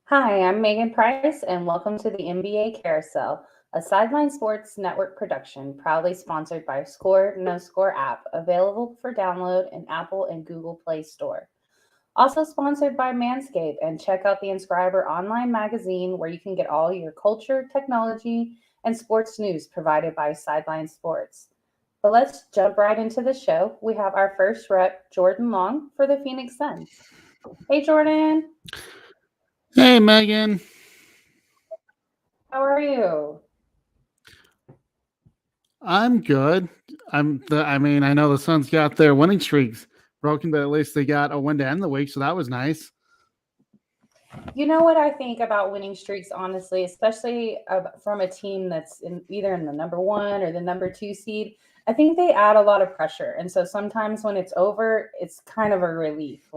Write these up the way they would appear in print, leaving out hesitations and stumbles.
Hi, I'm Megan Price, and welcome to the NBA Carousel, a Sideline Sports Network production proudly sponsored by Score No Score app, available for download in Apple and Google Play Store. Also sponsored by Manscaped, and check out the Inscriber online magazine where you can get all your culture, technology, and sports news provided by Sideline Sports. But let's jump right into the show. We have our first rep, Jordan Long, for the Phoenix Suns. Hey, Jordan, Hey, Megan. how are you? I'm good. I know the Suns got their winning streaks broken, but at least they got a win to end the week, so that was nice. You know what I think about winning streaks, honestly, especially from a team that's either in the number one or the number two seed. I think they add a lot of pressure, and so sometimes when it's over, it's kind of a relief.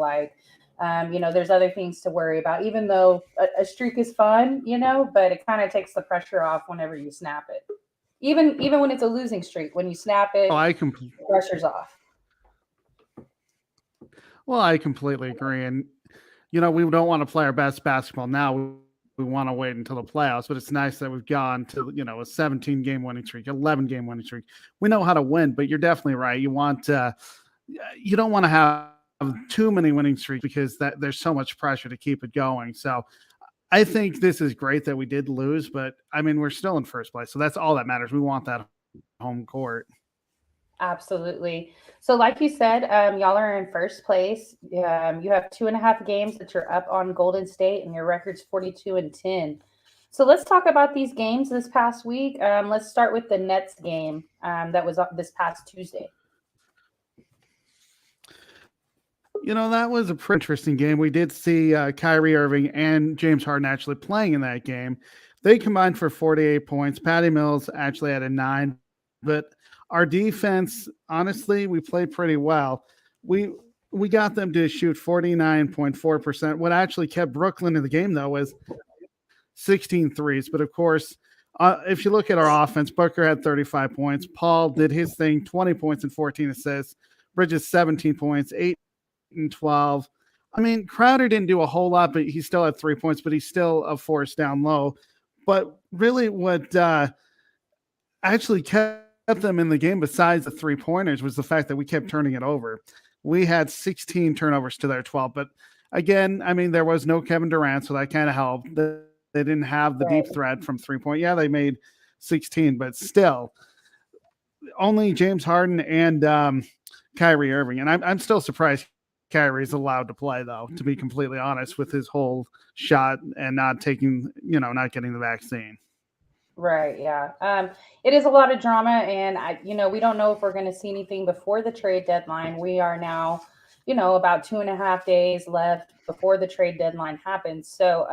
There's other things to worry about, even though a streak is fun, but it kind of takes the pressure off whenever you snap it. Even when it's a losing streak, when you snap Oh, it, I com- pressure's off. well, I completely agree. And we don't want to play our best basketball now. We want to wait until the playoffs, but it's nice that we've gone to a 17 game winning streak, 11 game winning streak. We know how to win, but you're definitely right. You don't want to have too many winning streaks because there's so much pressure to keep it going. So I think this is great that we did lose, but I mean we're still in first place, so that's all that matters. We want that home court. Absolutely. So, like you said, y'all are in first place. You have 2.5 games that you're up on Golden State, and your record's 42-10. So, let's talk about these games this past week. Let's start with the Nets game that was this past Tuesday. That was a pretty interesting game. We did see Kyrie Irving and James Harden actually playing in that game. They combined for 48 points. Patty Mills actually had a 9, but our defense, honestly, we played pretty well. We we got them to shoot 49.4%. What actually kept Brooklyn in the game, though, was 16 threes. But of course, if you look at our offense, Booker had 35 points. Paul did his thing, 20 points and 14 assists. Bridges, 17 points, 8 and 12. I mean, Crowder didn't do a whole lot, but he still had 3 points, but he's still a force down low. But really, what actually kept them in the game, besides the 3 pointers, was the fact that we kept turning it over. We had 16 turnovers to their 12. But again, I mean, there was no Kevin Durant, so that kind of helped. They didn't have the Right. deep threat from 3 point. Yeah, they made 16, but still, only James Harden and Kyrie Irving. And I'm still surprised Kyrie's allowed to play, though, to be completely honest, with his whole shot and not getting the vaccine. Right, yeah. It is a lot of drama, and we don't know if we're going to see anything before the trade deadline. We are now, about 2.5 days left before the trade deadline happens. So,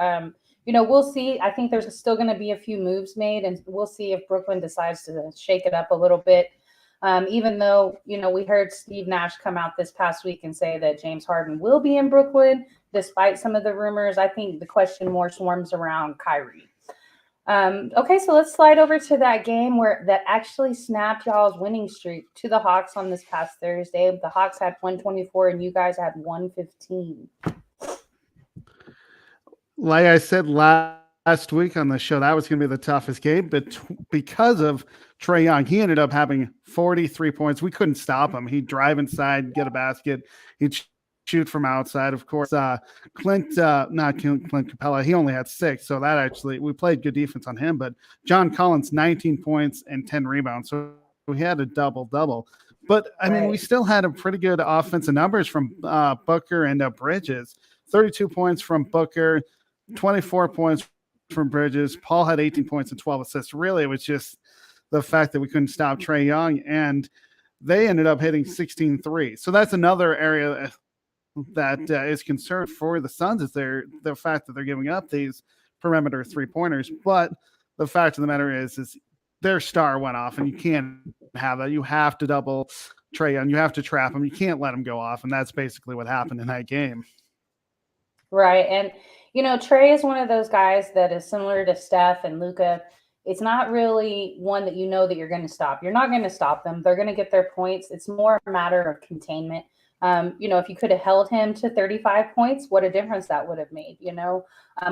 we'll see. I think there's still going to be a few moves made, and we'll see if Brooklyn decides to shake it up a little bit. Even though, we heard Steve Nash come out this past week and say that James Harden will be in Brooklyn, despite some of the rumors. I think the question more swarms around Kyrie. Okay, so let's slide over to that game where that actually snapped y'all's winning streak to the Hawks on this past Thursday. The Hawks had 124 and you guys had 115. Like I said last week on the show, that was going to be the toughest game, but because of Trey Young, he ended up having 43 points. We couldn't stop him. He'd drive inside, get a basket. He'd shoot from outside. Of course, not Clint Capella, he only had 6. So that actually, we played good defense on him. But John Collins, 19 points and 10 rebounds. So we had a double-double. But, I mean, we Right. still had a pretty good offensive numbers from Booker and Bridges. 32 points from Booker, 24 points from Bridges. Paul had 18 points and 12 assists. Really, it was just the fact that we couldn't stop Trey Young, and they ended up hitting 16 threes. So that's another area that is concerned for the Suns, is the fact that they're giving up these perimeter 3 pointers. But the fact of the matter is their star went off, and you can't have that. You have to double Trey Young. You have to trap him. You can't let him go off, and that's basically what happened in that game. Right. And, Trey is one of those guys that is similar to Steph and Luca. It's not really one that that you're going to stop. You're not going to stop them. They're going to get their points. It's more a matter of containment. If you could have held him to 35 points, what a difference that would have made,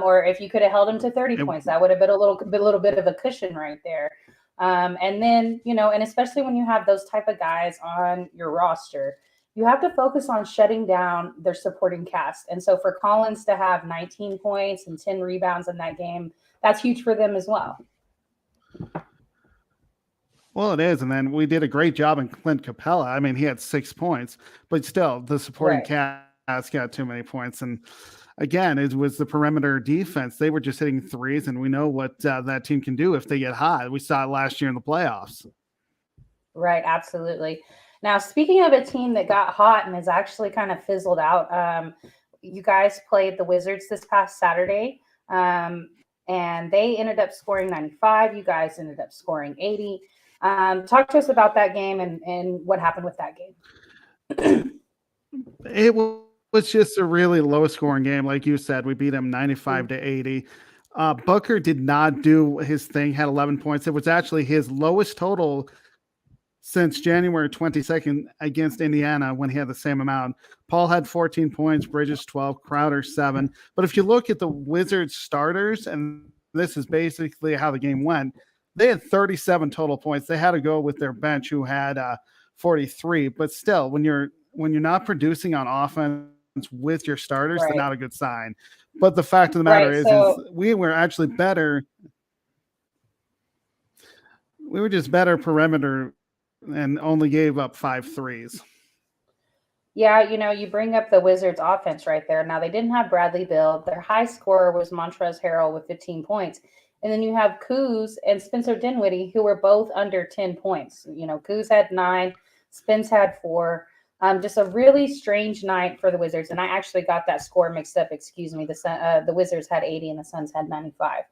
or if you could have held him to 30 points, that would have been a little bit of a cushion right there. And then, and especially when you have those type of guys on your roster, you have to focus on shutting down their supporting cast. And so for Collins to have 19 points and 10 rebounds in that game, that's huge for them as well. Well, it is. And then we did a great job in Clint Capella. I mean, he had 6 points, but still the supporting cast got too many points. And again, it was the perimeter defense. They were just hitting threes, and we know what that team can do if they get hot. We saw it last year in the playoffs. Right, absolutely. Now, speaking of a team that got hot and has actually kind of fizzled out, you guys played the Wizards this past Saturday, and they ended up scoring 95. You guys ended up scoring 80. Talk to us about that game and what happened with that game. It was just a really low-scoring game. Like you said, we beat them 95 to 80. Booker did not do his thing, had 11 points. It was actually his lowest total since January 22nd against Indiana when he had the same amount. Paul had 14 points, Bridges 12, Crowder 7. But if you look at the Wizards starters, and this is basically how the game went, they had 37 total points. They had to go with their bench who had 43. But still, when you're not producing on offense with your starters, right, that's not a good sign. But the fact of the matter is we were actually better. We were just better perimeter and only gave up 5 threes. Yeah, you bring up the Wizards offense right there. Now, they didn't have Bradley Beal. Their high scorer was Montrezl Harrell with 15 points. And then you have Kuz and Spencer Dinwiddie, who were both under 10 points. Kuz had 9, Spence had 4. Just a really strange night for the Wizards. And I actually got that score mixed up. Excuse me. The Wizards had 80 and the Suns had 95.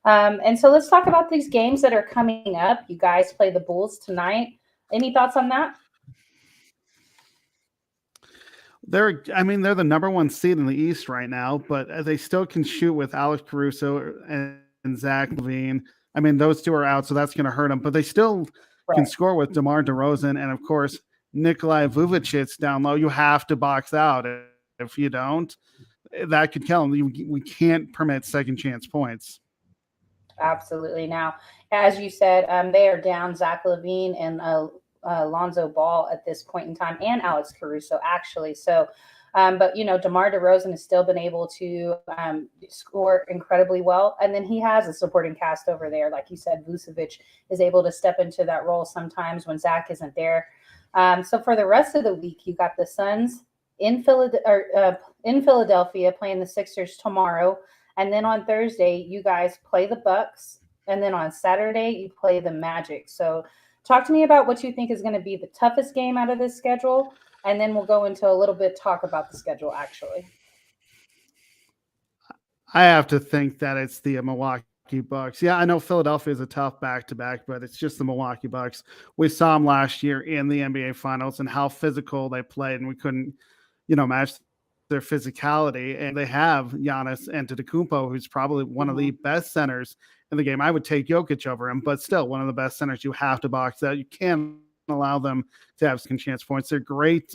And so let's talk about these games that are coming up. You guys play the Bulls tonight. Any thoughts on that? They're the number 1 seed in the East right now, but they still can shoot with Alex Caruso and Zach LaVine. I mean, those two are out, so that's going to hurt them. But they still can score with DeMar DeRozan and, of course, Nikolai Vucevic down low. You have to box out. If you don't, that could kill them. We can't permit second chance points. Absolutely. Now, as you said, they are down Zach LaVine and Lonzo Ball at this point in time, and Alex Caruso, actually. So, but, DeMar DeRozan has still been able to score incredibly well. And then he has a supporting cast over there. Like you said, Vucevic is able to step into that role sometimes when Zach isn't there. So for the rest of the week, you got the Suns in Philadelphia playing the Sixers tomorrow. And then on Thursday, you guys play the Bucks. And then on Saturday, you play the Magic. So talk to me about what you think is going to be the toughest game out of this schedule. And then we'll go into a little bit talk about the schedule, actually. I have to think that it's the Milwaukee Bucks. Yeah, I know Philadelphia is a tough back-to-back, but it's just the Milwaukee Bucks. We saw them last year in the NBA Finals and how physical they played, and we couldn't, match their physicality. And they have Giannis Antetokounmpo, who's probably one of the best centers in the game. I would take Jokic over him, but still one of the best centers. You have to box out. You can't allow them to have second chance points. They're great.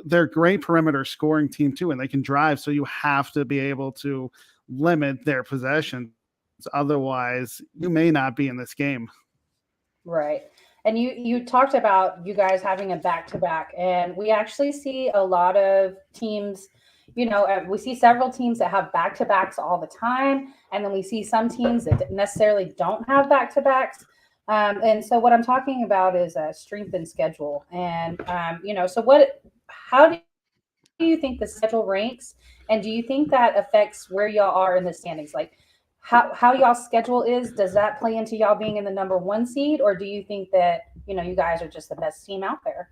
They're great perimeter scoring team too, and they can drive. So you have to be able to limit their possessions. Otherwise, you may not be in this game. Right. And you talked about you guys having a back-to-back, and we actually see a lot of teams, we see several teams that have back-to-backs all the time, and then we see some teams that necessarily don't have back-to-backs. And so what I'm talking about is a strength and schedule. And, so how do you think the schedule ranks? And do you think that affects where y'all are in the standings? Like how y'all's schedule is, does that play into y'all being in the number 1 seed? Or do you think that, you guys are just the best team out there?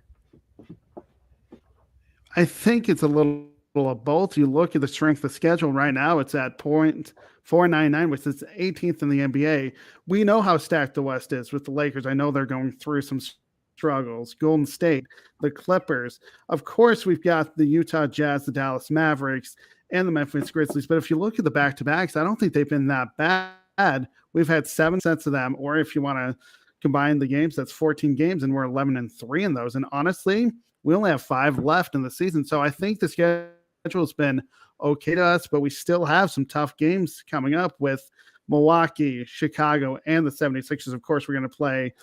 I think it's a little of both. You look at the strength of schedule right now, it's at .499, which is 18th in the NBA. We know how stacked the West is with the Lakers. I know they're going through some struggles. Golden State, the Clippers. Of course, we've got the Utah Jazz, the Dallas Mavericks, and the Memphis Grizzlies. But if you look at the back-to-backs, I don't think they've been that bad. We've had 7 sets of them, or if you want to combine the games, that's 14 games, and we're 11-3 in those. And honestly, we only have 5 left in the season. So I think the schedule has been okay to us, but we still have some tough games coming up with Milwaukee, Chicago, and the 76ers. Of course, we're going to play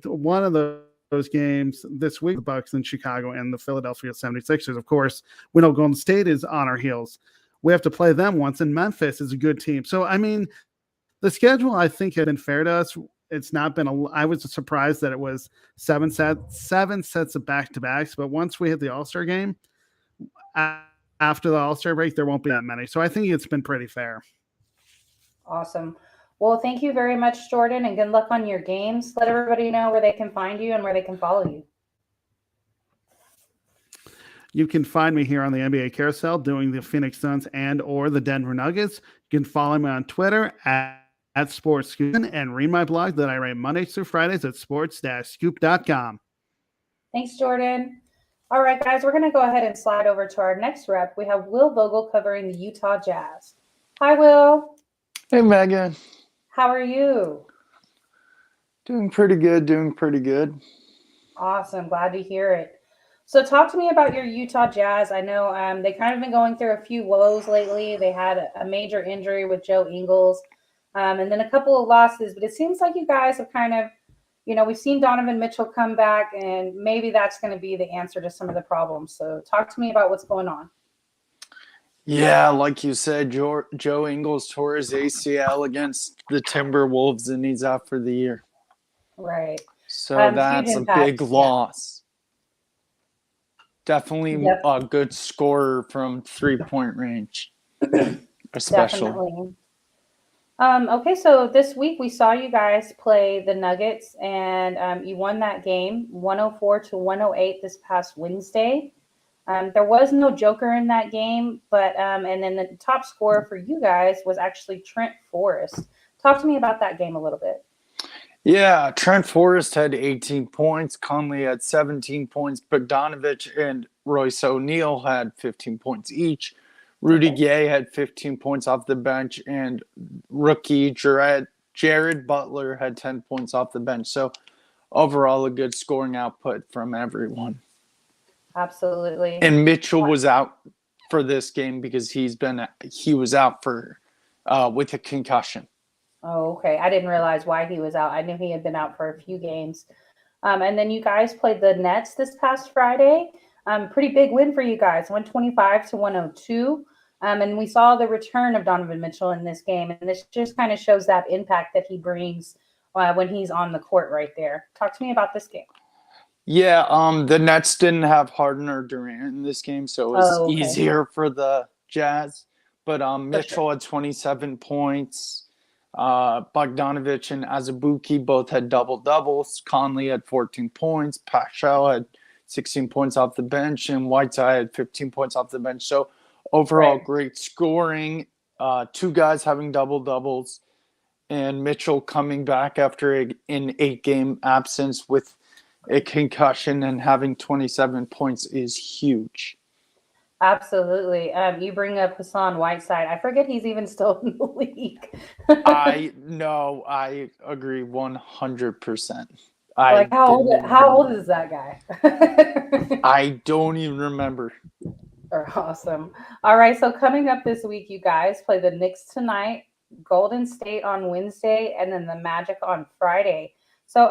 one of those games this week, the Bucks in Chicago and the Philadelphia 76ers. Of course, we know Golden State is on our heels. We have to play them once, and Memphis is a good team. So, I mean, the schedule, I think, had been fair to us. It's not been I was surprised that it was seven sets of back-to-backs, but once we hit the All-Star game, after the All-Star break, there won't be that many. So I think it's been pretty fair. Awesome. Well, thank you very much, Jordan, and good luck on your games. Let everybody know where they can find you and where they can follow you. You can find me here on the NBA Carousel doing the Phoenix Suns and or the Denver Nuggets. You can follow me on Twitter at SportsScoop and read my blog that I write Mondays through Fridays at sports-scoop.com. Thanks, Jordan. All right, guys, we're going to go ahead and slide over to our next rep. We have Will Vogel covering the Utah Jazz. Hi, Will. Hey, Megan. How are you? Doing pretty good. Awesome. Glad to hear it. So talk to me about your Utah Jazz. I know they kind of been going through a few woes lately. They had a major injury with Joe Ingles and then a couple of losses. But it seems like you guys have kind of, we've seen Donovan Mitchell come back, and maybe that's going to be the answer to some of the problems. So talk to me about what's going on. Yeah, like you said, Joe Ingles tore his ACL against the Timberwolves, and he's out for the year. Right. So that's a big loss. Definitely a good scorer from three-point range, especially. Definitely. Okay, so this week we saw you guys play the Nuggets, and you won that game 104-108 this past Wednesday. There was no Joker in that game, but and then the top scorer for you guys was actually Trent Forrest. Talk to me about that game a little bit. Yeah, Trent Forrest had 18 points. Conley had 17 points. Bogdanovich and Royce O'Neal had 15 points each. Rudy Gay had 15 points off the bench, and rookie Jared Butler had 10 points off the bench. So overall, a good scoring output from everyone. Absolutely. And Mitchell was out for this game because he was out for with a concussion. Oh, okay. I didn't realize why he was out. I knew he had been out for a few games. And then you guys played the Nets this past Friday. Pretty big win for you guys, 125-102. And we saw the return of Donovan Mitchell in this game. And this just kind of shows that impact that he brings when he's on the court right there. Talk to me about this game. Yeah, the Nets didn't have Harden or Durant in this game, so it was easier for the Jazz. But Mitchell had 27 points. Bogdanovich and Azubuike both had double-doubles. Conley had 14 points. Paschal had 16 points off the bench, and Whiteside had 15 points off the bench. So overall, great scoring. 2 guys having double-doubles, and Mitchell coming back after an 8-game absence with a concussion and having 27 points is huge. Absolutely. You bring up Hassan Whiteside. I forget he's even still in the league. I agree 100%. How old is that guy? I don't even remember. Awesome. All right. So coming up this week, you guys play the Knicks tonight, Golden State on Wednesday, and then the Magic on Friday. So,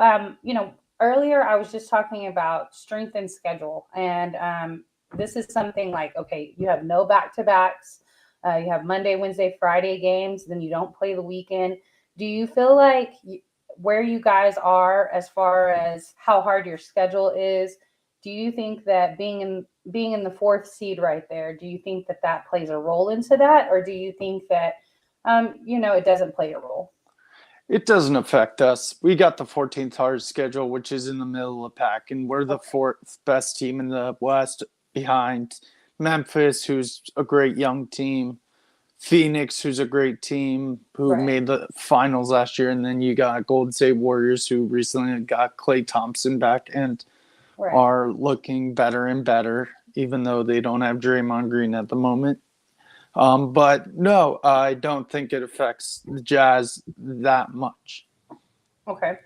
earlier I was just talking about strength and schedule, and this is something like, okay, you have no back-to-backs. You have Monday, Wednesday, Friday games. Then you don't play the weekend. Do you feel like where you guys are as far as how hard your schedule is, do you think that being in the 4th seed right there, do you think that plays a role into that? Or do you think that, it doesn't play a role? It doesn't affect us. We got the 14th hardest schedule, which is in the middle of the pack, and we're the 4th best team in the West behind Memphis, who's a great young team, Phoenix, who's a great team, who made the finals last year, and then you got Golden State Warriors, who recently got Klay Thompson back and are looking better and better, even though they don't have Draymond Green at the moment. But no, I don't think it affects the Jazz that much. Okay.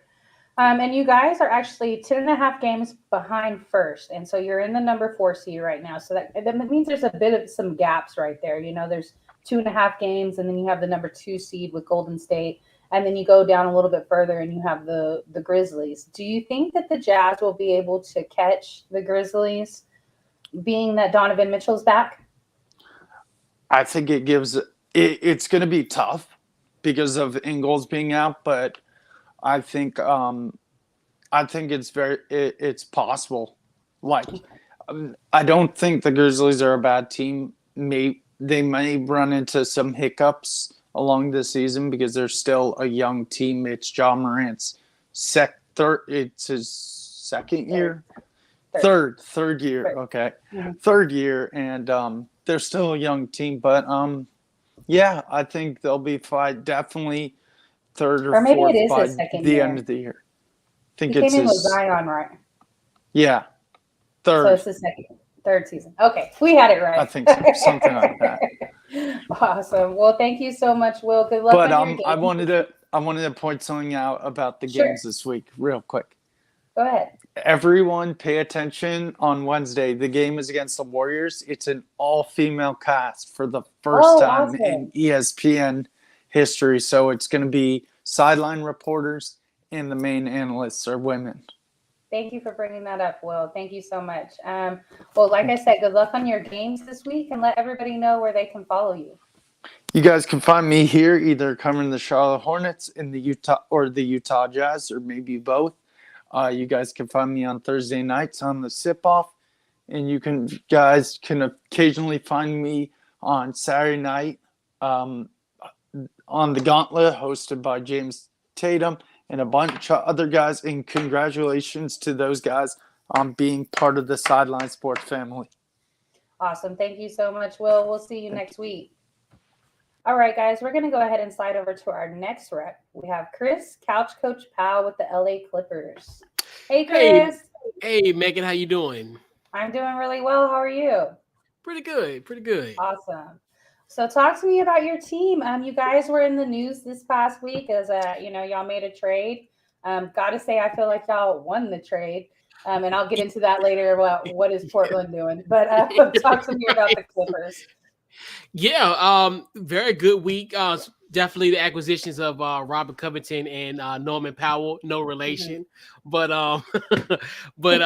And you guys are actually 10.5 games behind first. And so you're in the number 4 seed right now. So that means there's a bit of some gaps right there. There's 2.5 games, and then you have the number 2 seed with Golden State. And then you go down a little bit further and you have the Grizzlies. Do you think that the Jazz will be able to catch the Grizzlies, being that Donovan Mitchell's back? I think it's going to be tough because of Ingles being out, but I think it's possible. Like, I don't think the Grizzlies are a bad team. They may run into some hiccups along the season because they're still a young team. It's John Morant's it's his second year, third year. Okay, third year, and they're still a young team. But yeah, I think they'll be fine. Definitely third or maybe fourth it is by his second the year. end of the year. I think he it's came in with Zion, right? Yeah, third. So it's his third season. Okay, we had it right. I think so, something like that. Awesome. Well, thank you so much, Will. Good luck. But on your game. I wanted to point something out about the games this week, real quick. Go ahead. Everyone, pay attention on Wednesday. The game is against the Warriors. It's an all-female cast for the first time in ESPN history. So it's going to be sideline reporters, and the main analysts are women. Thank you for bringing that up, Will. Thank you so much. Well, like I said, good luck on your games this week, and let everybody know where they can follow you. You guys can find me here, either covering the Charlotte Hornets in the Utah Jazz, or maybe both. You guys can find me on Thursday nights on the Sip Off, and you guys can occasionally find me on Saturday night on the Gauntlet, hosted by James Tatum and a bunch of other guys. And congratulations to those guys on being part of the Sideline Sports family. Awesome. Thank you so much, Will. We'll see you next week. All right, guys, we're going to go ahead and slide over to our next rep. We have Chris, Couch Coach Powell with the LA Clippers. Hey, Chris. Hey, Megan, how you doing? I'm doing really well. How are you? Pretty good. Awesome. So talk to me about your team. You guys were in the news this past week as y'all made a trade. Got to say, I feel like y'all won the trade. And I'll get into that later about what is Portland doing. But talk to me about the Clippers. Yeah, very good week. Definitely the acquisitions of Robert Covington and Norman Powell, no relation. Mm-hmm. But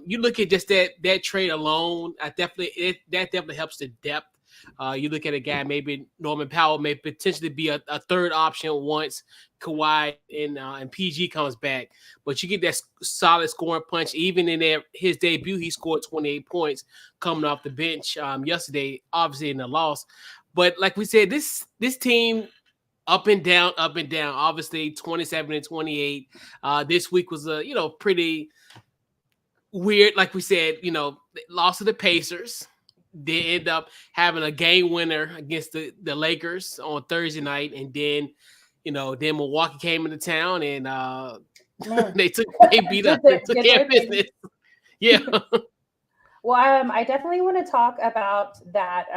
you look at just that trade alone, that definitely helps the depth. You look at a guy, maybe Norman Powell may potentially be a third option once Kawhi and PG comes back. But you get that solid scoring punch. Even in his debut, he scored 28 points coming off the bench yesterday, obviously in the loss. But like we said, this team up and down. Obviously, 27 and 28. This week was pretty weird. Like we said, lost to the Pacers. They end up having a game winner against the Lakers on Thursday night, and then Milwaukee came into town and they beat up, they took care of business. Yeah. Well, I definitely want to talk about that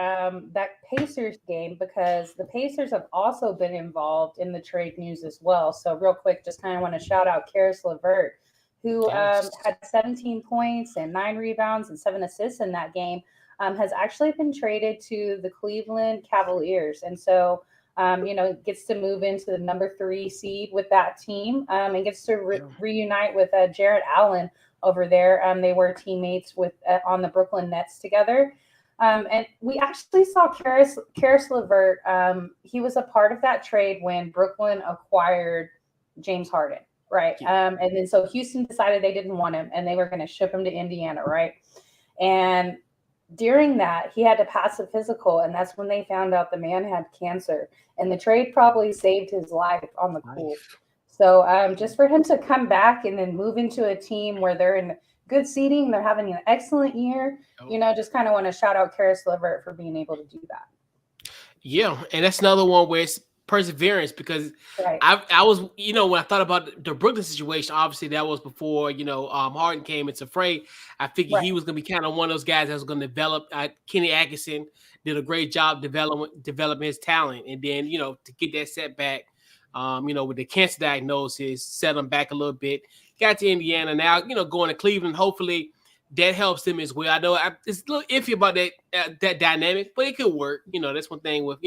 Pacers game, because the Pacers have also been involved in the trade news as well. So real quick, just kind of want to shout out Carousel, who had 17 points and 9 rebounds and 7 assists in that game. Has actually been traded to the Cleveland Cavaliers. And so, gets to move into the number 3 seed with that team and gets to reunite with Jarrett Allen over there. They were teammates on the Brooklyn Nets together. And we actually saw Caris LeVert. He was a part of that trade when Brooklyn acquired James Harden, right? And then so Houston decided they didn't want him and they were going to ship him to Indiana, right? And during that, he had to pass a physical, and that's when they found out the man had cancer. And the trade probably saved his life on the cool. So just for him to come back and then move into a team where they're in good seating, they're having an excellent year, just kind of want to shout out Caris LeVert for being able to do that. Yeah, and that's another one where it's perseverance, because I was, when I thought about the Brooklyn situation, obviously that was before, Harden came into fray. I figured he was going to be kind of one of those guys that was going to develop. Kenny Atkinson did a great job developing his talent. And then, to get that setback, with the cancer diagnosis, set them back a little bit. Got to Indiana now, going to Cleveland. Hopefully that helps them as well. I know it's a little iffy about that dynamic, but it could work. That's one thing with,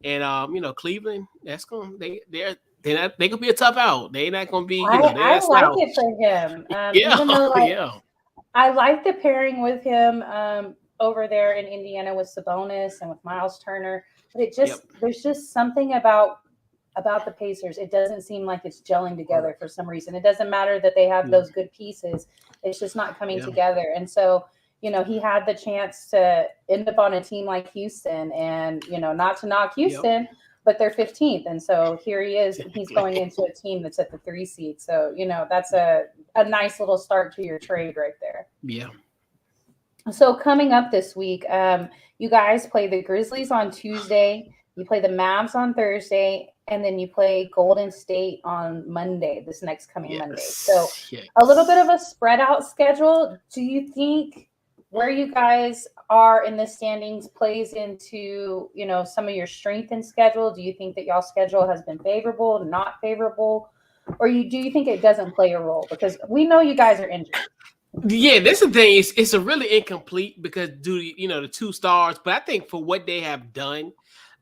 and Cleveland, that's going they could be a tough out. They're not going to be, I like it for him. Even though I like the pairing with him over there in Indiana with Sabonis and with Miles Turner, but there's just something about the Pacers. It doesn't seem like it's gelling together for some reason. It doesn't matter that they have those good pieces. It's just not coming together. And so, he had the chance to end up on a team like Houston and, not to knock Houston, but they're 15th. And so here he is. He's going into a team that's at the 3 seed. So, that's a nice little start to your trade right there. Yeah. So coming up this week, you guys play the Grizzlies on Tuesday. You play the Mavs on Thursday. And then you play Golden State on Monday, this next coming Monday. So a little bit of a spread out schedule. Do you think where you guys are in the standings plays into, some of your strength in schedule? Do you think that y'all's schedule has been favorable, not favorable? Or do you think it doesn't play a role? Because we know you guys are injured. Yeah, that's the thing. It's a really incomplete because due to, the 2 stars. But I think for what they have done,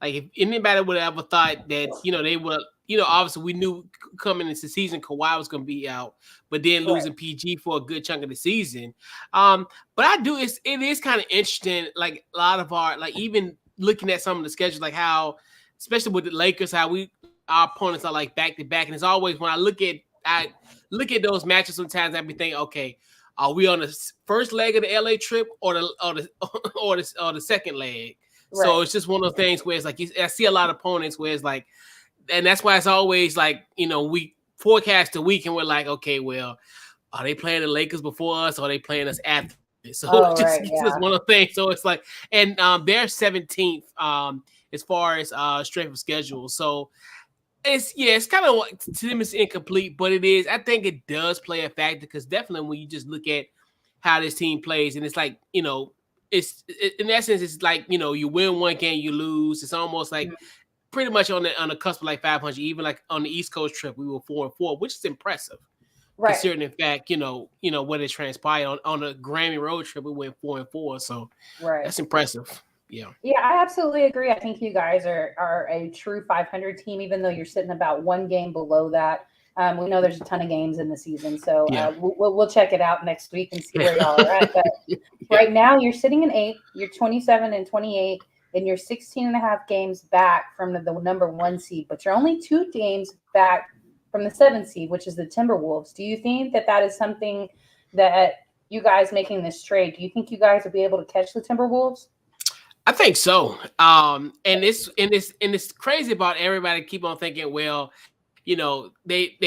like if anybody would have ever thought that, they would, obviously we knew coming into the season Kawhi was going to be out, but then losing PG for a good chunk of the season. But it is kind of interesting, like a lot of even looking at some of the schedules, like how, especially with the Lakers, how our opponents are like back to back. And it's always when I look at those matches, sometimes I be thinking, okay, are we on the first leg of the LA trip or the second leg? Right. So it's just one of those things where it's like I see a lot of opponents where it's like, and that's why it's always like, we forecast a week and we're like, okay, well, are they playing the Lakers before us or are they playing us after? So it's just one of the things. So it's like, and they're 17th as far as strength of schedule. So it's kind of to them it's incomplete, but it is. I think it does play a factor because definitely when you just look at how this team plays, and it's like it's in essence it's like you win one game, you lose. It's almost like pretty much on the cusp of like 500. Even like on the East Coast trip, we were 4-4, which is impressive. Right. Considering in fact, what has transpired on the Grammy road trip, we went 4-4. So that's impressive. Yeah, I absolutely agree. I think you guys are a true 500 team, even though you're sitting about one game below that. We know there's a ton of games in the season, so we'll check it out next week and see where y'all are at. But right now, you're sitting in 8th. You're 27-28, and you're 16 and a half games back from the number 1 seed. But you're only 2 games back from the 7th seed, which is the Timberwolves. Do you think that is something that you guys making this trade? Do you think you guys will be able to catch the Timberwolves? I think so. And it's crazy about everybody keep on thinking, well, they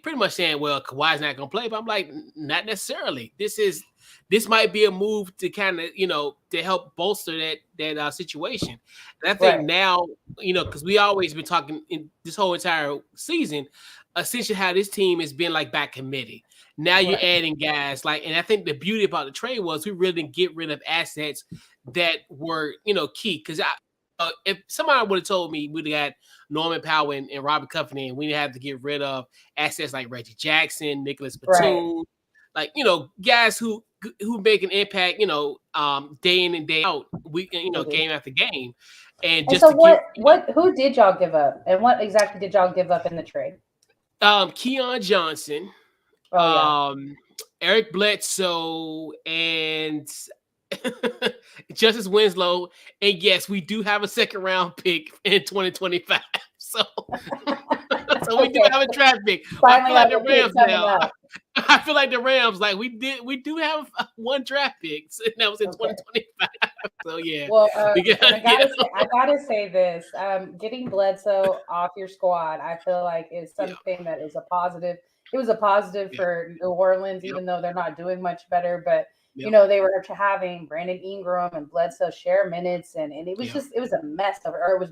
pretty much saying, well, Kawhi's not gonna play, but I'm like, not necessarily. This might be a move to kind of, to help bolster that situation. And I think now, because we always been talking in this whole entire season, essentially how this team has been like back committed. Now you're adding guys and I think the beauty about the trade was we really didn't get rid of assets that were, key. Because if somebody would have told me we'd have got Norman Powell and Robert Covington, and we didn't have to get rid of assets like Reggie Jackson, Nicholas Batum, guys who make an impact, day in and day out, game after game. And just so who did y'all give up, and what exactly did y'all give up in the trade? Keon Johnson, Eric Bledsoe, and Justice Winslow, and yes, we do have a 2nd round pick in 2025. So we do have a draft pick. I feel like the Rams now. I feel like the Rams, we do have 1 draft pick, and that was in 2025. So yeah. Well, I gotta say this: getting Bledsoe off your squad, I feel like is something that is a positive. It was a positive for New Orleans, even though they're not doing much better, but. They were having Brandon Ingram and Bledsoe share minutes, and it was it was a mess over. Or it was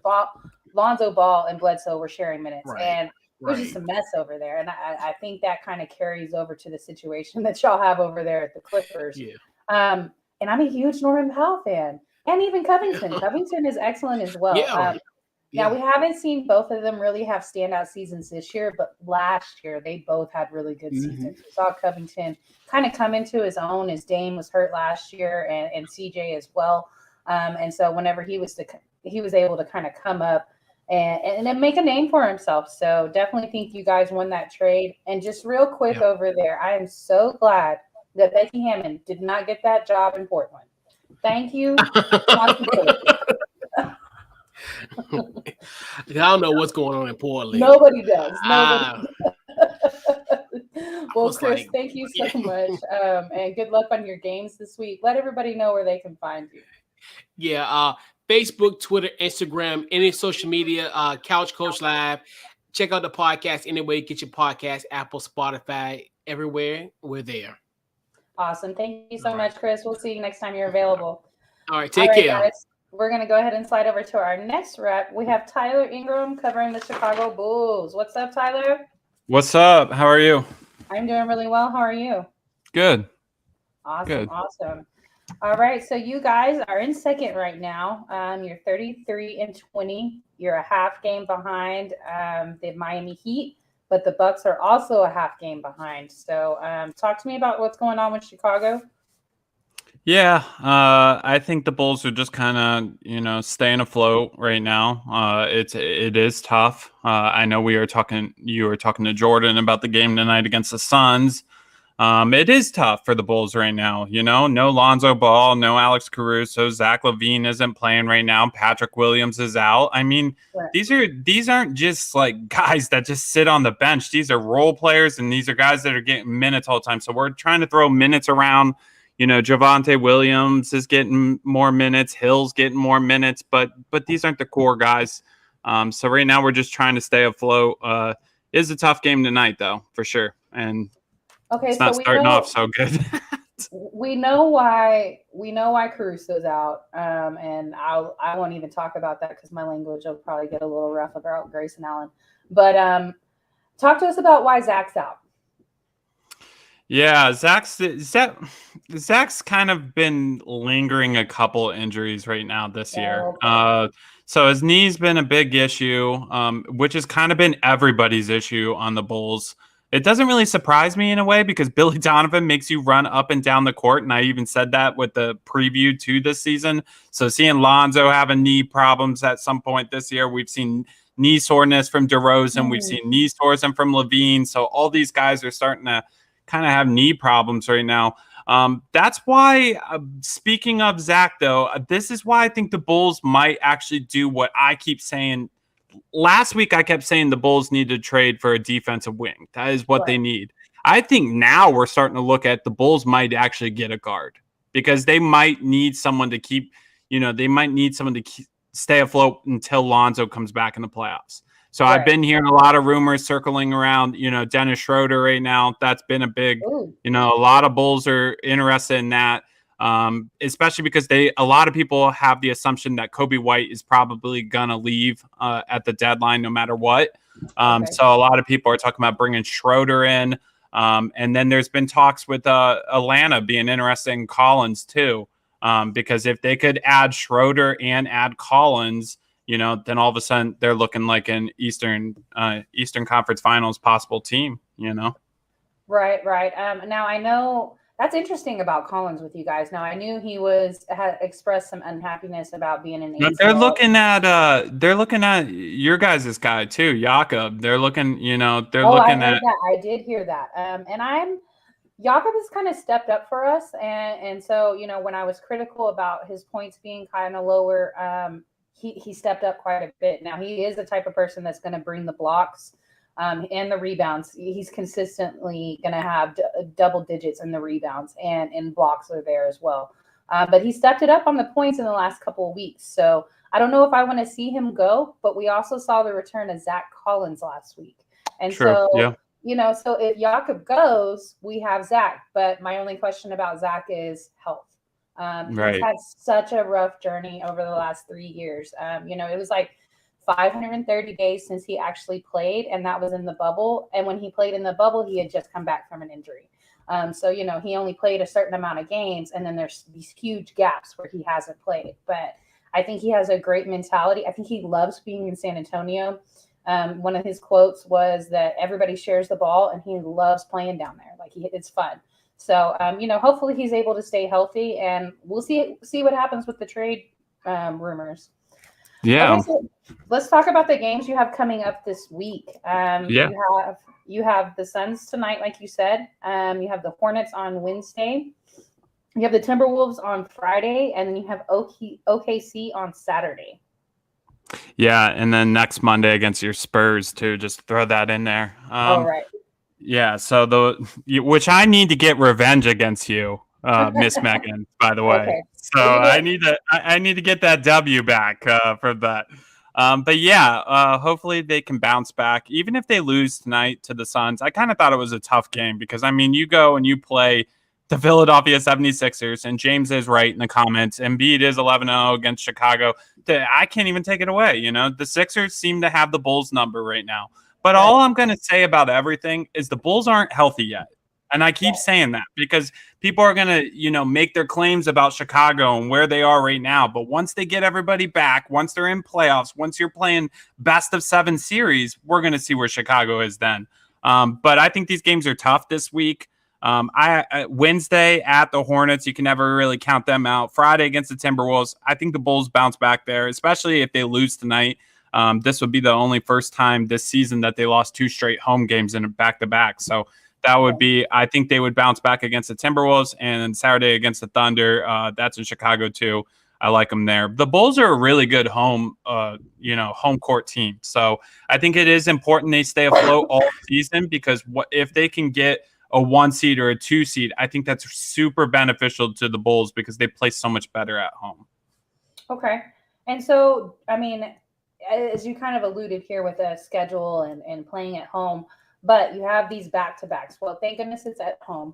Lonzo Ball and Bledsoe were sharing minutes, and it was just a mess over there. And I think that kind of carries over to the situation that y'all have over there at the Clippers. Yeah. And I'm a huge Norman Powell fan, and even Covington. Covington is excellent as well. Now, we haven't seen both of them really have standout seasons this year, but last year they both had really good seasons. We saw Covington kind of come into his own as Dame was hurt last year, and CJ as well. And so whenever he was able to kind of come up and then make a name for himself. So definitely think you guys won that trade. And just real quick over there, I am so glad that Becky Hammond did not get that job in Portland. Thank you. I don't know what's going on in Portland. Nobody does. Well, Chris, thank you so much. And good luck on your games this week. Let everybody know where they can find you. Yeah. Facebook, Twitter, Instagram, any social media, Couch Coach Live. Check out the podcast anyway. Get your podcast, Apple, Spotify, everywhere. We're there. Awesome. Thank you so much, Chris. We'll see you next time you're available. All right. Take care. Guys. We're going to go ahead and slide over to our next rep. We have Tyler Ingram covering the Chicago Bulls. What's up, Tyler? What's up? How are you? I'm doing really well. How are you? Good. Awesome. All right. So you guys are in second right now. You're 33-20. You're a half game behind the Miami Heat, but the Bucks are also a half game behind. So talk to me about what's going on with Chicago. Yeah, I think the Bulls are just kind of, staying afloat right now. It is tough. I know you were talking to Jordan about the game tonight against the Suns. It is tough for the Bulls right now. No Lonzo Ball, no Alex Caruso, Zach LaVine isn't playing right now. Patrick Williams is out. I mean, these aren't just like guys that just sit on the bench. These are role players, and these are guys that are getting minutes all the time. So we're trying to throw minutes around. Javonte Williams is getting more minutes. Hill's getting more minutes, but these aren't the core guys. So right now we're just trying to stay afloat. It is a tough game tonight, though, for sure. And it's not starting off so good. we know why Caruso's out, and I won't even talk about that because my language will probably get a little rough about Grayson Allen. But talk to us about why Zach's out. Yeah, Zach's kind of been lingering a couple injuries right now this year. So his knee's been a big issue, which has kind of been everybody's issue on the Bulls. It doesn't really surprise me in a way because Billy Donovan makes you run up and down the court, and I even said that with the preview to this season. So seeing Lonzo having knee problems at some point this year, we've seen knee soreness from DeRozan, we've seen knee soreness from LaVine. So all these guys are starting to kind of have knee problems right now. That's why, speaking of Zach, though, this is why I think the Bulls might actually do what I keep saying. Last week, I kept saying the Bulls need to trade for a defensive wing. That is what they need. I think now we're starting to look at the Bulls might actually get a guard because they might need someone to keep, stay afloat until Lonzo comes back in the playoffs. So I've been hearing a lot of rumors circling around, Dennis Schroeder right now. That's been a big, a lot of Bulls are interested in that, especially because a lot of people have the assumption that Kobe White is probably going to leave at the deadline no matter what. So a lot of people are talking about bringing Schroeder in. And then there's been talks with Atlanta being interested in Collins too, because if they could add Schroeder and add Collins, then all of a sudden they're looking like an Eastern Conference Finals possible team, Right. Now I know that's interesting about Collins with you guys. Now I knew he had expressed some unhappiness about being in the. They're looking at your guys' guy too, Jakob. They're looking, I did hear that. And Jakob has kind of stepped up for us, and so when I was critical about his points being kind of lower, he stepped up quite a bit. Now he is the type of person that's going to bring the blocks and the rebounds. He's consistently going to have double digits in the rebounds and blocks are there as well. But he stepped it up on the points in the last couple of weeks. So I don't know if I want to see him go, but we also saw the return of Zach Collins last week. And so if Jakob goes, we have Zach. But my only question about Zach is health. He's had such a rough journey over the last 3 years. It was like 530 days since he actually played, and that was in the bubble. And when he played in the bubble, he had just come back from an injury. So he only played a certain amount of games, and then there's these huge gaps where he hasn't played. But I think he has a great mentality. I think he loves being in San Antonio. One of his quotes was that everybody shares the ball and he loves playing down there. Like it's fun. So, hopefully he's able to stay healthy, and we'll see what happens with the trade rumors. Yeah. Okay, so let's talk about the games you have coming up this week. You have the Suns tonight, like you said. You have the Hornets on Wednesday. You have the Timberwolves on Friday, and then you have OKC on Saturday. Yeah, and then next Monday against your Spurs too. Just throw that in there. All right. Yeah, so which I need to get revenge against you, Miss Megan. By the way, Okay. so I need to get that W back for that. But yeah, hopefully they can bounce back. Even if they lose tonight to the Suns, I kind of thought it was a tough game because I mean, you go and you play the Philadelphia 76ers, and James is right in the comments. Embiid is 11-0 against Chicago. I can't even take it away. The Sixers seem to have the Bulls number right now. But all I'm going to say about everything is the Bulls aren't healthy yet. And I keep saying that because people are going to, make their claims about Chicago and where they are right now. But once they get everybody back, once they're in playoffs, once you're playing best of 7 series, we're going to see where Chicago is then. But I think these games are tough this week. Wednesday at the Hornets, you can never really count them out. Friday against the Timberwolves, I think the Bulls bounce back there, especially if they lose tonight. This would be the only first time this season that they lost 2 straight home games in back-to-back. So that would be, I think they would bounce back against the Timberwolves, and Saturday against the Thunder. That's in Chicago too. I like them there. The Bulls are a really good home court team. So I think it is important they stay afloat all season because if they can get a 1 seed or a 2 seed, I think that's super beneficial to the Bulls because they play so much better at home. Okay. And so, I mean, as you kind of alluded here with the schedule and playing at home, but you have these back-to-backs. Well, thank goodness it's at home,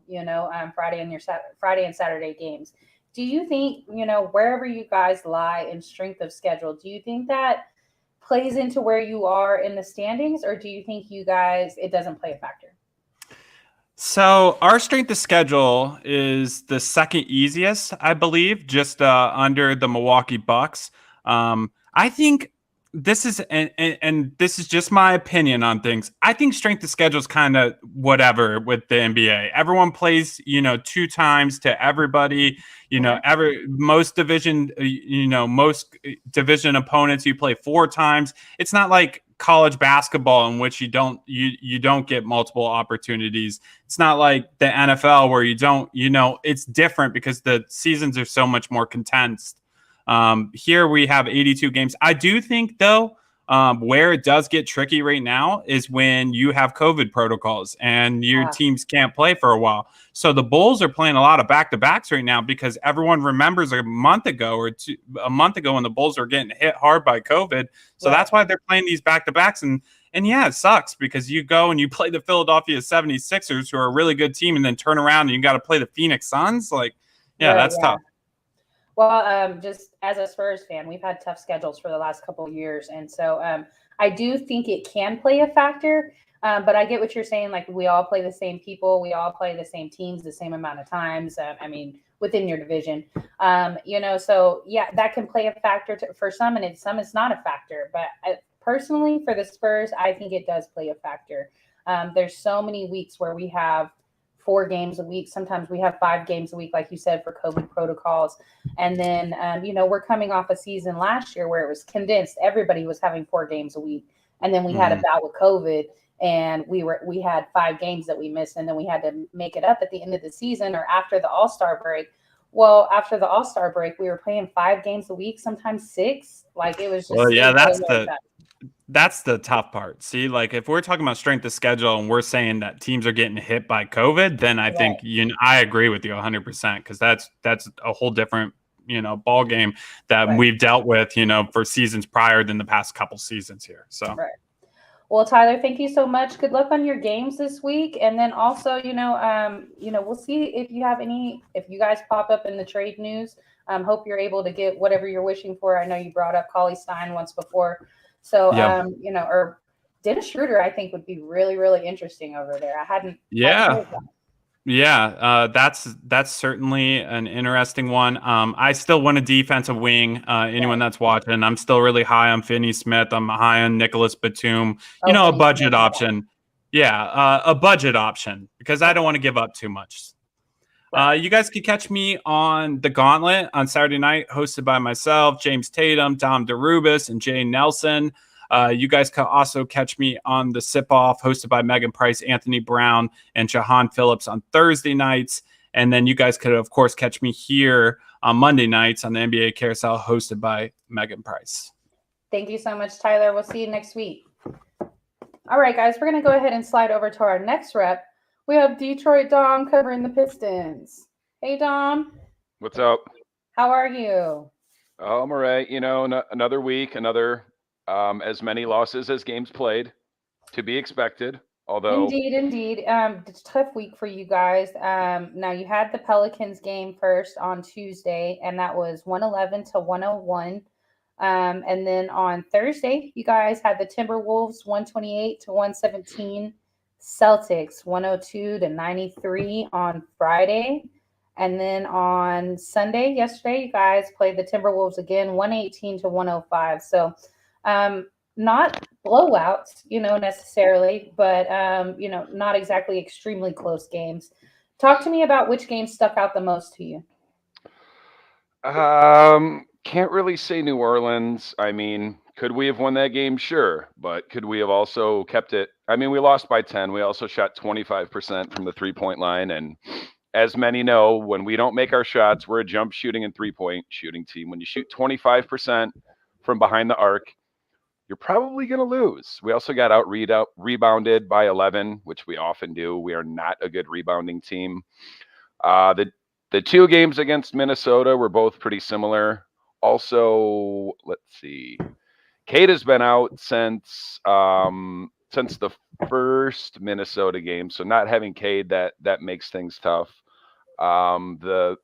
Friday and Saturday games. Do you think, wherever you guys lie in strength of schedule, do you think that plays into where you are in the standings, or do you think it doesn't play a factor? So our strength of schedule is the second easiest, I believe, just under the Milwaukee Bucks. I think this is, and this is just my opinion on things. I think strength of schedule is kind of whatever with the NBA. Everyone plays, 2 times to everybody. Most division opponents you play 4 times. It's not like college basketball in which you don't get multiple opportunities. It's not like the NFL where you don't. It's different because the seasons are so much more condensed. Here we have 82 games. I do think, though, where it does get tricky right now is when you have COVID protocols and your teams can't play for a while. So the Bulls are playing a lot of back-to-backs right now because everyone remembers a month ago when the Bulls were getting hit hard by COVID. So that's why they're playing these back-to-backs. And yeah, it sucks because you go and you play the Philadelphia 76ers, who are a really good team, and then turn around and you got to play the Phoenix Suns. That's tough. Well, just as a Spurs fan, we've had tough schedules for the last couple of years. And so I do think it can play a factor. But I get what you're saying. Like, we all play the same people. We all play the same teams the same amount of times. Within your division. So, yeah, that can play a factor for some, and some it's not a factor. But personally, for the Spurs, I think it does play a factor. There's so many weeks where we have 4 games a week. Sometimes we have 5 games a week, like you said, for COVID protocols. And then, we're coming off a season last year where it was condensed. Everybody was having 4 games a week. And then we had a bout with COVID, and we had 5 games that we missed, and then we had to make it up at the end of the season or after the All-Star break. Well, after the All-Star break, we were playing 5 games a week, sometimes 6. Like, it was just. Well, yeah, that's the tough part. See, like, if we're talking about strength of schedule and we're saying that teams are getting hit by COVID, then I think I agree with you 100% because that's a whole different ball game that we've dealt with for seasons prior than the past couple seasons here. So. Right. Well, Tyler, thank you so much. Good luck on your games this week. And then also, we'll see if you guys pop up in the trade news. Hope you're able to get whatever you're wishing for. I know you brought up Cauley-Stein once before. So, or Dennis Schroeder, I think would be really, really interesting over there. I hadn't. Yeah. Yeah, that's certainly an interesting one. I still want a defensive wing. Anyone that's watching, I'm still really high on Finney Smith. I'm high on Nicholas Batum. A budget option. Yeah, a budget option because I don't want to give up too much. You guys can catch me on The Gauntlet on Saturday night, hosted by myself, James Tatum, Dom DeRubis, and Jay Nelson. You guys can also catch me on The Sip Off, hosted by Megan Price, Anthony Brown, and Jahan Phillips on Thursday nights. And then you guys could, of course, catch me here on Monday nights on the NBA Carousel, hosted by Megan Price. Thank you so much, Tyler. We'll see you next week. All right, guys, we're going to go ahead and slide over to our next rep. We have Detroit Dom covering the Pistons. Hey, Dom. What's up? How are you? Oh, I'm all right. Another week, as many losses as games played, to be expected. Although indeed, it's a tough week for you guys. Now you had the Pelicans game first on Tuesday, and that was 111-101. And then on Thursday, you guys had the Timberwolves 128-117. Celtics 102-93 on Friday. And then on Sunday, yesterday, you guys played the Timberwolves again, 118-105. So not blowouts, necessarily, but, not exactly extremely close games. Talk to me about which game stuck out the most to you. Can't really say New Orleans. I mean, could we have won that game? Sure. But could we have also kept it? I mean, we lost by 10. We also shot 25% from the 3-point line. And as many know, when we don't make our shots, we're a jump shooting and 3-point shooting team. When you shoot 25% from behind the arc, you're probably going to lose. We also got rebounded by 11, which we often do. We are not a good rebounding team. The two games against Minnesota were both pretty similar. Also, let's see. Kade has been out since the first Minnesota game, so not having Kade that makes things tough. The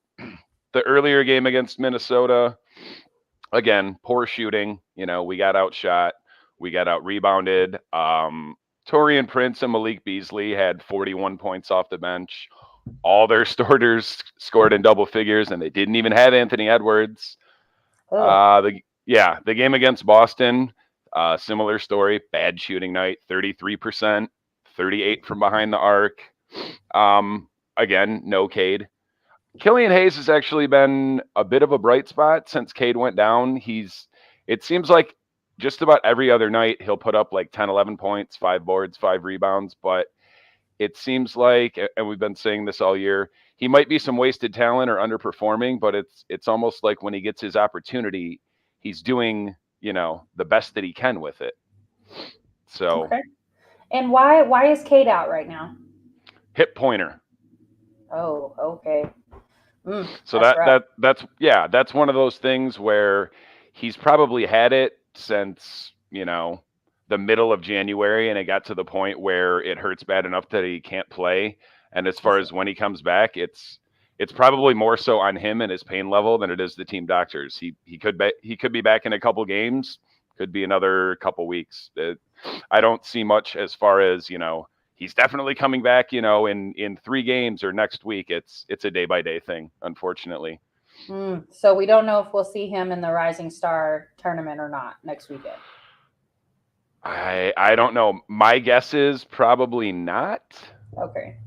earlier game against Minnesota, again, poor shooting. We got outshot, we got out rebounded. Taurean Prince and Malik Beasley had 41 points off the bench. All their starters scored in double figures, and they didn't even have Anthony Edwards. The game against Boston, similar story. Bad shooting night, 33%, 38 from behind the arc. Again, no Kade. Killian Hayes has actually been a bit of a bright spot since Kade went down. It seems like just about every other night he'll put up like 10, 11 points, 5 boards, 5 rebounds, but it seems like, and we've been saying this all year, he might be some wasted talent or underperforming, but it's almost like when he gets his opportunity, he's doing, the best that he can with it. So, okay. And why is Kade out right now? Hip pointer. Oh, okay. So that's one of those things where he's probably had it since, the middle of January, and it got to the point where it hurts bad enough that he can't play. And as far as when he comes back, it's probably more so on him and his pain level than it is the team doctors. He could be back in a couple games, could be another couple weeks. I don't see much as far as, he's definitely coming back, in 3 games or next week. It's a day by day thing, unfortunately. So we don't know if we'll see him in the Rising Star tournament or not next weekend. I don't know. My guess is probably not. Okay.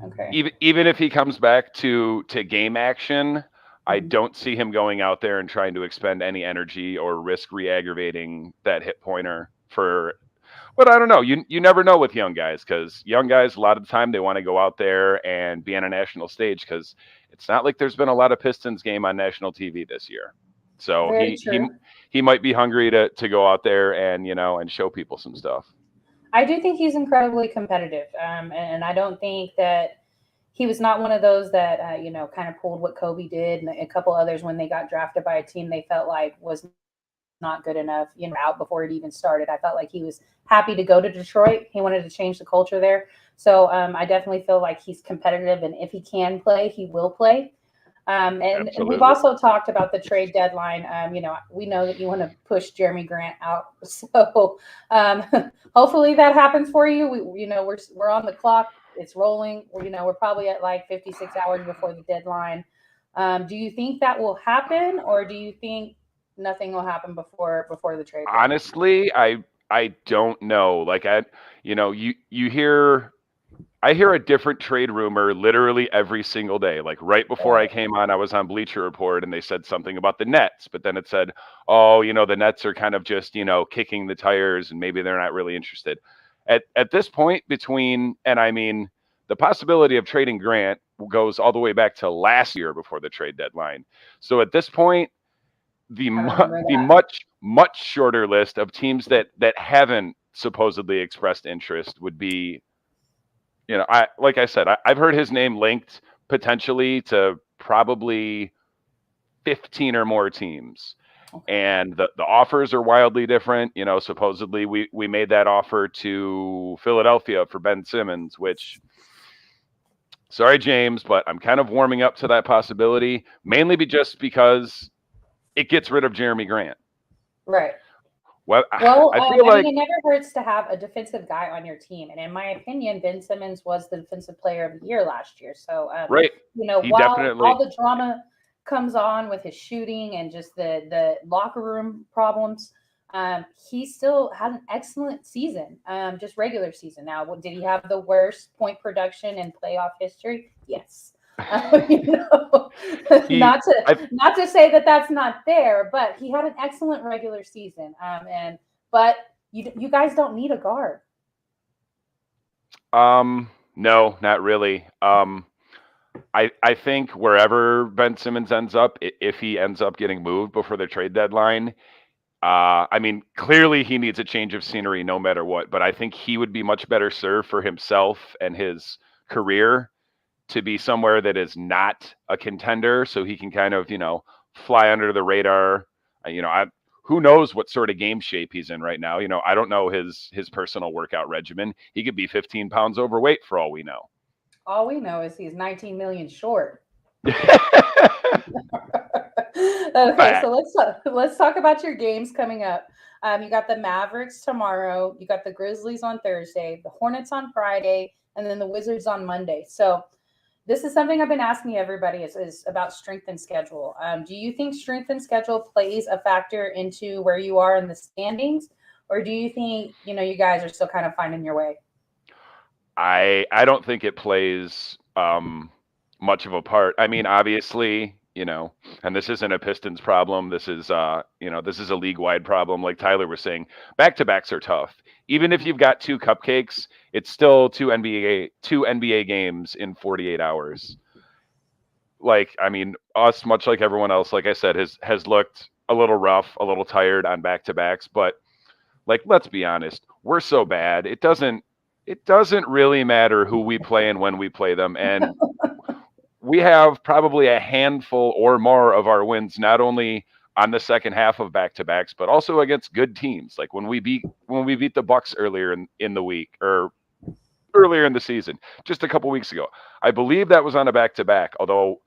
Even if he comes back to game action, I don't see him going out there and trying to expend any energy or risk re-aggravating that hip pointer but I don't know. You never know with young guys, because young guys, a lot of the time, they want to go out there and be on a national stage, because it's not like there's been a lot of Pistons game on national TV this year. So he might be hungry to go out there and, and show people some stuff. I do think he's incredibly competitive. And I don't think that he was not one of those that, kind of pulled what Kobe did and a couple others when they got drafted by a team they felt like was not good enough, out before it even started. I felt like he was happy to go to Detroit. He wanted to change the culture there. So I definitely feel like he's competitive, and if he can play, he will play. And we've also talked about the trade deadline. We know that you want to push Jeremy Grant out. So hopefully that happens for you. We're on the clock It's rolling. We're probably at like 56 hours before the deadline. Do you think that will happen, or do you think nothing will happen before the trade deadline? Honestly, I don't know. Like I hear a different trade rumor literally every single day. Like right before I came on, I was on Bleacher Report and they said something about the Nets, but then it said, oh, the Nets are kind of just, kicking the tires and maybe they're not really interested. At this point the possibility of trading Grant goes all the way back to last year before the trade deadline. So at this point, the much shorter list of teams that haven't supposedly expressed interest would be, like I said, I've heard his name linked potentially to probably 15 or more teams. And the offers are wildly different. Supposedly we made that offer to Philadelphia for Ben Simmons, which, sorry, James, but I'm kind of warming up to that possibility, mainly just because it gets rid of Jeremy Grant. Right. Well, I feel like it never hurts to have a defensive guy on your team, and in my opinion, Ben Simmons was the defensive player of the year last year. So, right, while all the drama comes on with his shooting and just the locker room problems, he still had an excellent season, just regular season. Now, did he have the worst point production in playoff history? Yes. Not to say that that's not there, but he had an excellent regular season. But you guys don't need a guard. No, not really. I think wherever Ben Simmons ends up, if he ends up getting moved before the trade deadline, clearly he needs a change of scenery no matter what, but I think he would be much better served for himself and his career to be somewhere that is not a contender, so he can kind of, fly under the radar. Who knows what sort of game shape he's in right now. I don't know his personal workout regimen. He could be 15 pounds overweight for all we know. All we know is he's 19 million short. Okay, so let's talk about your games coming up. You got the Mavericks tomorrow. You got the Grizzlies on Thursday, the Hornets on Friday, and then the Wizards on Monday. So this is something I've been asking everybody is about strength and schedule. Do you think strength and schedule plays a factor into where you are in the standings, or do you think, you guys are still kind of finding your way? I don't think it plays much of a part. Obviously, and this isn't a Pistons problem. This is this is a league-wide problem. Like Tyler was saying, back-to-backs are tough. Even if you've got two cupcakes, it's still two NBA games in 48 hours. Us, much like everyone else, like I said, has looked a little rough, a little tired on back-to-backs. But let's be honest, we're so bad. It doesn't really matter who we play and when we play them. And we have probably a handful or more of our wins, not only on the second half of back-to-backs, but also against good teams. Like when we beat the Bucks earlier in the week, or earlier in the season, just a couple weeks ago. I believe that was on a back-to-back, although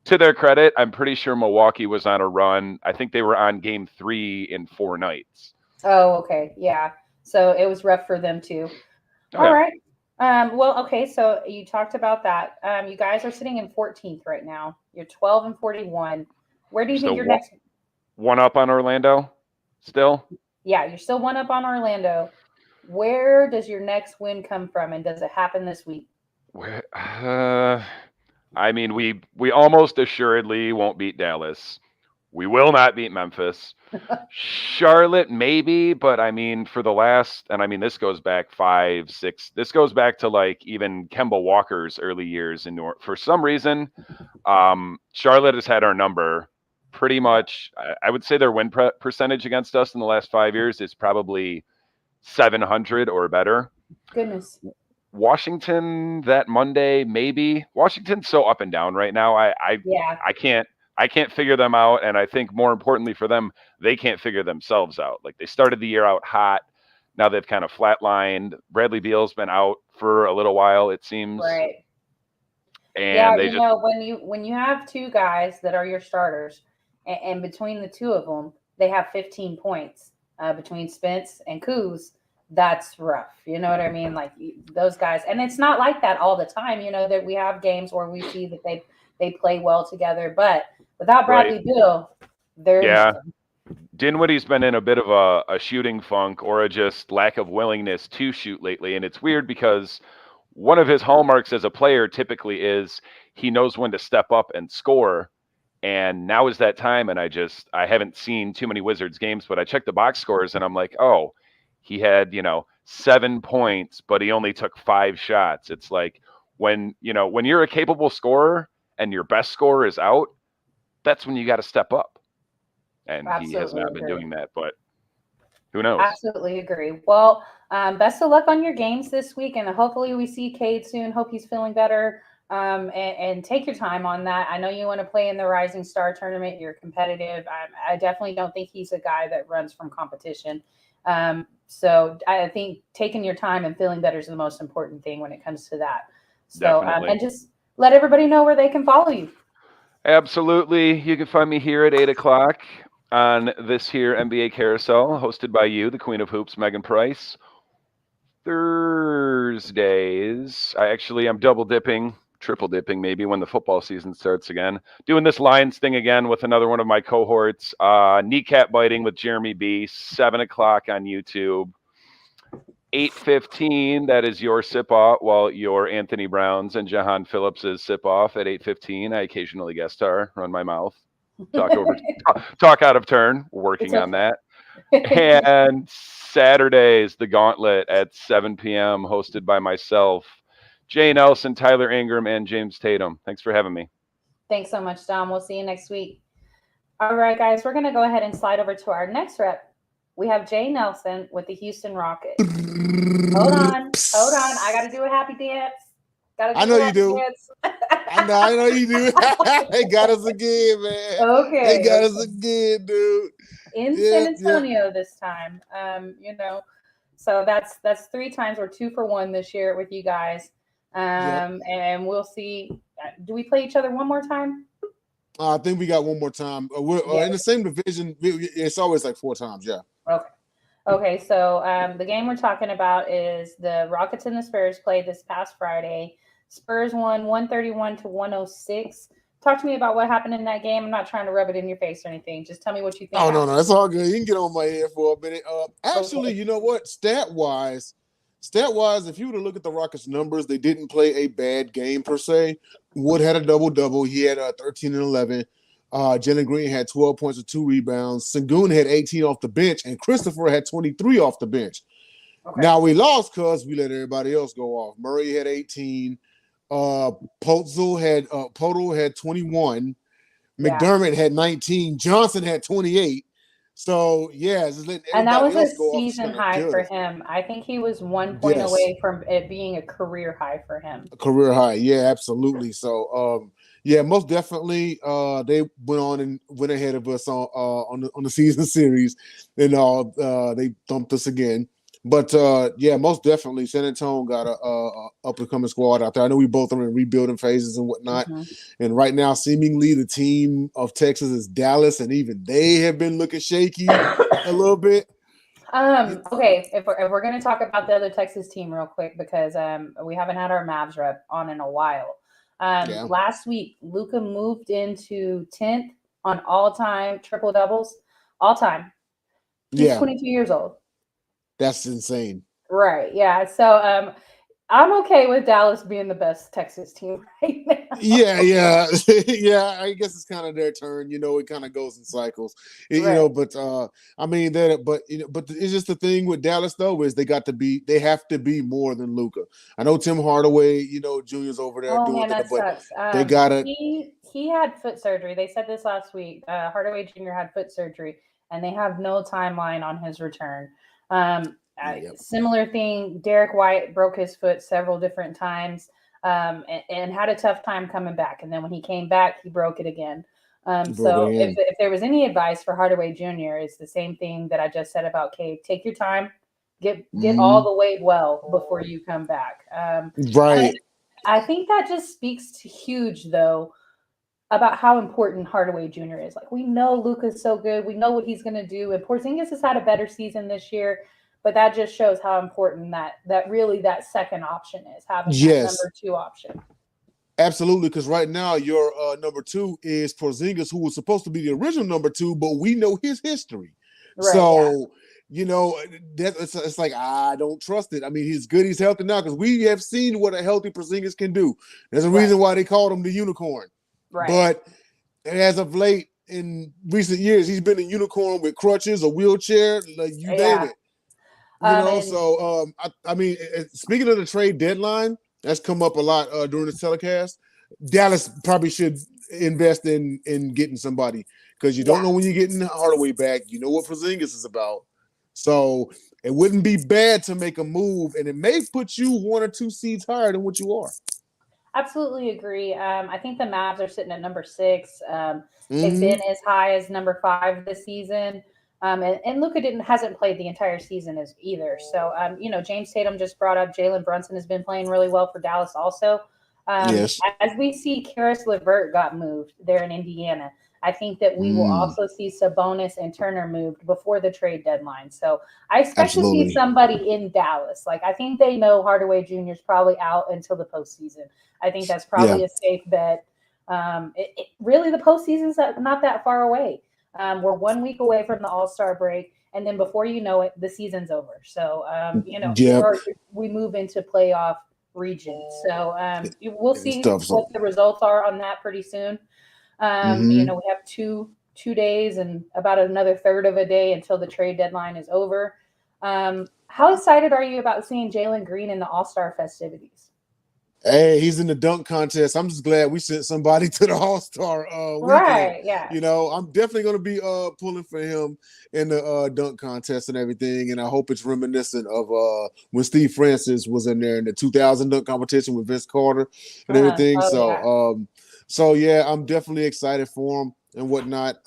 to their credit, I'm pretty sure Milwaukee was on a run. I think they were on game 3 in 4 nights. Oh, okay. Yeah. So it was rough for them too. Oh, yeah. All right. Well, okay. So you talked about that. You guys are sitting in 14th right now. You're 12-41. Where do you think your next one up on Orlando still? Yeah, you're still one up on Orlando. Where does your next win come from, and does it happen this week? We almost assuredly won't beat Dallas. We will not beat Memphis. Charlotte, maybe, but for the last, and this goes back 5, 6. This goes back to even Kemba Walker's early years in New York. For some reason, Charlotte has had our number pretty much. I would say their win percentage against us in the last 5 years is probably 700 or better. Goodness. Washington that Monday, maybe. Washington's so up and down right now. I can't figure them out, and I think more importantly for them, they can't figure themselves out. They started the year out hot. Now they've kind of flatlined. Bradley Beal's been out for a little while, it seems. Right. And when you have two guys that are your starters, and between the two of them, they have 15 points between Spence and Kuz. that's rough. You know what I mean? Like those guys, and it's not like that all the time. You know that we have games where we see that they play well together, but without Bradley Beal, there's yeah. Dinwiddie's been in a bit of a shooting funk or a just lack of willingness to shoot lately, and it's weird because one of his hallmarks as a player typically is he knows when to step up and score. And now is that time, and I haven't seen too many Wizards games, but I checked the box scores, and I'm like, oh, he had 7 points, but he only took 5 shots. It's like when you're a capable scorer and your best scorer is out, that's when you got to step up. And he has not been doing that, but who knows? Absolutely agree. Well, best of luck on your games this week, and hopefully we see Kade soon. Hope he's feeling better. And take your time on that. I know you want to play in the Rising Star tournament. You're competitive. I definitely don't think he's a guy that runs from competition. So I think taking your time and feeling better is the most important thing when it comes to that. So and just let everybody know where they can follow you. Absolutely. You can find me here at 8:00 on this here NBA Carousel, hosted by you, the Queen of Hoops, Megan Price. Thursdays, I'm double dipping, triple dipping maybe when the football season starts again. Doing this Lions thing again with another one of my cohorts. Kneecap biting with Jeremy B, 7:00 on YouTube. 8:15, that is your sip-off, while your Anthony Brown's and Jahan Phillips's sip-off at 8:15. I occasionally guest star, run my mouth, talk out of turn, working on that. And Saturdays, the Gauntlet at 7 p.m., hosted by myself, Jay Nelson, Tyler Ingram, and James Tatum. Thanks for having me. Thanks so much, Dom. We'll see you next week. All right, guys, we're going to go ahead and slide over to our next rep. We have Jay Nelson with the Houston Rockets. Hold on. I got to do a happy dance. I know you do. I know you do. They got us again, man. Okay. They got us again, dude. In San Antonio this time. So that's 3 times. We're 2 for 1 this year with you guys. And we'll see. Do we play each other one more time? I think we got one more time. We're in the same division. It's always like 4 times, yeah. Okay. So the game we're talking about is the Rockets and the Spurs played this past Friday. Spurs won 131-106. Talk to me about what happened in that game. I'm not trying to rub it in your face or anything. Just tell me what you think. Oh, no, that's all good. You can get on my head for a minute. Actually, you know what? Stat-wise, if you were to look at the Rockets' numbers, they didn't play a bad game per se. Wood had a double-double. He had 13 and 11. Jalen Green had 12 points and 2 rebounds. Sengun had 18 off the bench, and Christopher had 23 off the bench. Okay. Now, we lost because we let everybody else go off. Murray had 18. Poeltl had 21. McDermott had 19. Johnson had 28. So, just letting everybody and that was else a go season high for him. I think he was 1 point away from it being a career high for him. A career high, yeah, absolutely. So, most definitely, they went ahead of us on the season series, and they thumped us again. But most definitely, San Antonio got a up and coming squad out there. I know we both are in rebuilding phases and whatnot, and right now, seemingly the team of Texas is Dallas, and even they have been looking shaky a little bit. Okay, if we're going to talk about the other Texas team real quick, because we haven't had our Mavs rep on in a while. Last week, Luka moved into 10th on all-time triple doubles, all-time. He's 22 years old. That's insane. Right. Yeah. So I'm okay with Dallas being the best Texas team right now. Yeah. I guess it's kind of their turn. It kind of goes in cycles. But it's just the thing with Dallas though is they have to be more than Luka. I know Tim Hardaway, Junior's over there doing that, but sucks. They gotta. He had foot surgery. They said this last week. Hardaway Jr. had foot surgery, and they have no timeline on his return. Similar thing, Derek White broke his foot several different times and had a tough time coming back. And then when he came back, he broke it again. If there was any advice for Hardaway Jr., it's the same thing that I just said about Kade. Take your time, get all the way well before you come back. Right. I think that just speaks to huge, though, about how important Hardaway Jr. is. Like, we know Luka's so good. We know what he's going to do. And Porzingis has had a better season this year. but that just shows how important that really that second option is, having that number 2 option. Absolutely, because right now your number 2 is Porzingis, who was supposed to be the original number 2, but we know his history. Right, so, you know, it's like, I don't trust it. I mean, he's good, he's healthy now, because we have seen what a healthy Porzingis can do. There's a reason why they called him the unicorn. Right. But as of late, in recent years, he's been a unicorn with crutches, a wheelchair, like you name it. You know, I mean, speaking of the trade deadline, that's come up a lot during this telecast. Dallas probably should invest in getting somebody, because you don't know when you're getting Hardaway back. You know what Porzingis is about. So it wouldn't be bad to make a move, and it may put you 1 or 2 seeds higher than what you are. Absolutely agree. I think the Mavs are sitting at number 6. They've been as high as number 5 this season. And Luka hasn't played the entire season as either. So, you know, James Tatum just brought up Jalen Brunson has been playing really well for Dallas also. As we see, Karis LeVert got moved there in Indiana. I think that we will also see Sabonis and Turner moved before the trade deadline. So I expect to see somebody in Dallas. Like, I think they know Hardaway Jr. is probably out until the postseason. I think that's probably a safe bet. Really, the postseason's not that far away. We're 1 week away from the All-Star break, and then before you know it, the season's over. So, you know, we move into playoff region. So we'll see what the results are on that pretty soon. You know, we have two days and about another third of a day until the trade deadline is over. How excited are you about seeing Jalen Green in the All-Star festivities? Hey, he's in the dunk contest. I'm just glad we sent somebody to the All-Star weekend. Right, yeah. You know, I'm definitely going to be pulling for him in the dunk contest and everything, and I hope it's reminiscent of when Steve Francis was in there in the 2000 dunk competition with Vince Carter and everything. So yeah, I'm definitely excited for him and whatnot.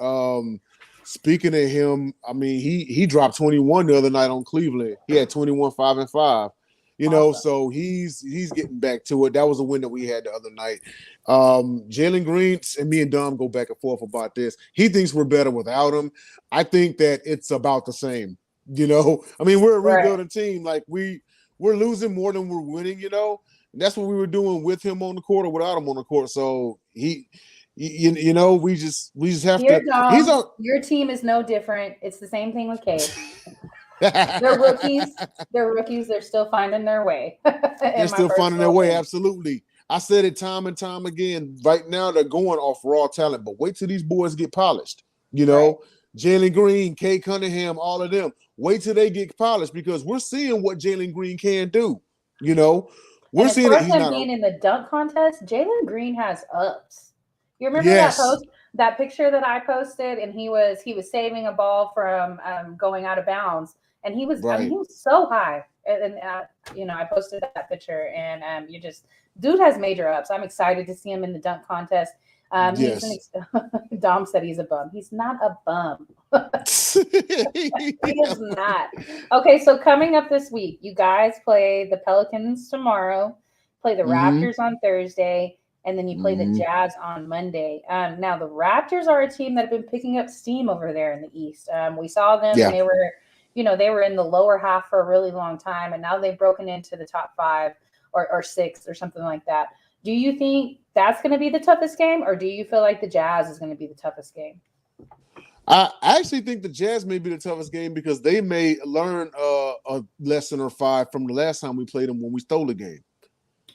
Speaking of him, I mean, he dropped 21 the other night on Cleveland. He had 21, 5 and 5. You know, so he's getting back to it. That was a win that we had the other night. Jalen Green, and me and Dom go back and forth about this. He thinks we're better without him. I think that it's about the same. You know, I mean, we're a rebuilding team. Like we're losing more than we're winning. You know, and that's what we were doing with him on the court or without him on the court. So you know, we just have to. Dom, your team is no different. It's the same thing with Kade. They're rookies. They're still finding their way. They're still finding their way. Absolutely. I said it time and time again. Right now, they're going off raw talent, but wait till these boys get polished. You know, Jalen Green, Cade Cunningham, all of them. Wait till they get polished, because we're seeing what Jalen Green can do. You know, we're seeing it. He's not being in the dunk contest. Jalen Green has ups. You remember that picture that I posted, and he was saving a ball from going out of bounds. And he was, I mean, he was so high. And you know, I posted that picture, and dude has major ups. I'm excited to see him in the dunk contest. Dom said he's a bum. He's not a bum. He is not. Okay, so coming up this week, you guys play the Pelicans tomorrow, play the Raptors on Thursday, and then you play the Jazz on Monday. Now, the Raptors are a team that have been picking up steam over there in the East. We saw them, and they were – you know, they were in the lower half for a really long time, and now they've broken into the top 5 or 6 or something like that. Do you think that's going to be the toughest game, or do you feel like the Jazz is going to be the toughest game? I actually think the Jazz may be the toughest game, because they may learn a lesson or 5 from the last time we played them when we stole the game.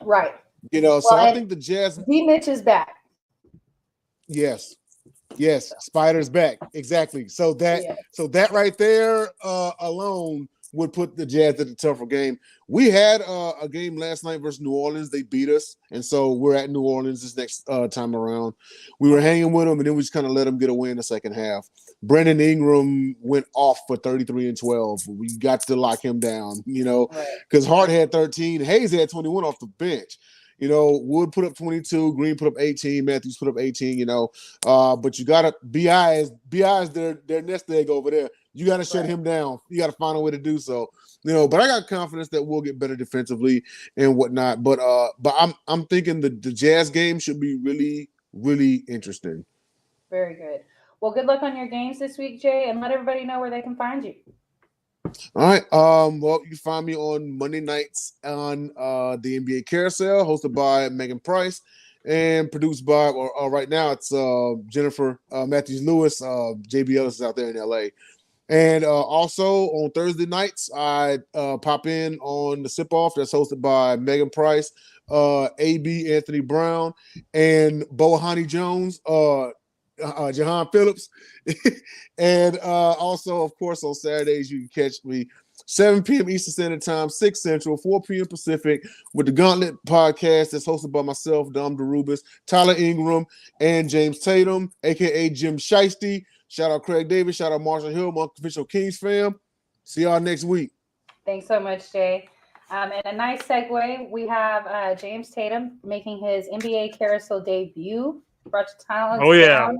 Right. You know, so I think the Jazz. D. Mitch is back. Yes, Spider's back. Exactly. So that right there alone would put the Jazz at the tougher game. We had a game last night versus New Orleans. They beat us, and so we're at New Orleans this next time around. We were hanging with them, and then we just kind of let them get away in the second half. Brandon Ingram went off for 33 and 12. We got to lock him down, you know, because Hart had 13. Hayes had 21 off the bench. You know, Wood put up 22, Green put up 18, Matthews put up 18, you know. But you got to – BI is their nest egg over there. You got to shut him down. You got to find a way to do so. You know, but I got confidence that we'll get better defensively and whatnot. But I'm thinking the Jazz game should be really, really interesting. Very good. Well, good luck on your games this week, Jay, and let everybody know where they can find you. All right. Well, you can find me on Monday nights on the NBA Carousel, hosted by Megan Price and produced by, or right now it's Jennifer Matthews Lewis. J.B. Ellis is out there in LA. And also on Thursday nights, I pop in on the Sip Off that's hosted by Megan Price, AB Anthony Brown, and Bohani Jones, Jahan Phillips. And also, of course, on Saturdays, you can catch me 7 p.m. Eastern Standard Time, 6 Central, 4 p.m. Pacific with the Gauntlet podcast that's hosted by myself, Dom DeRubis, Tyler Ingram, and James Tatum, a.k.a. Jim Shiesty. Shout out Craig Davis. Shout out Marshall Hill, my official Kings fam. See y'all next week. Thanks so much, Jay. And a nice segue, we have James Tatum making his NBA Carousel debut. Brought your talents down.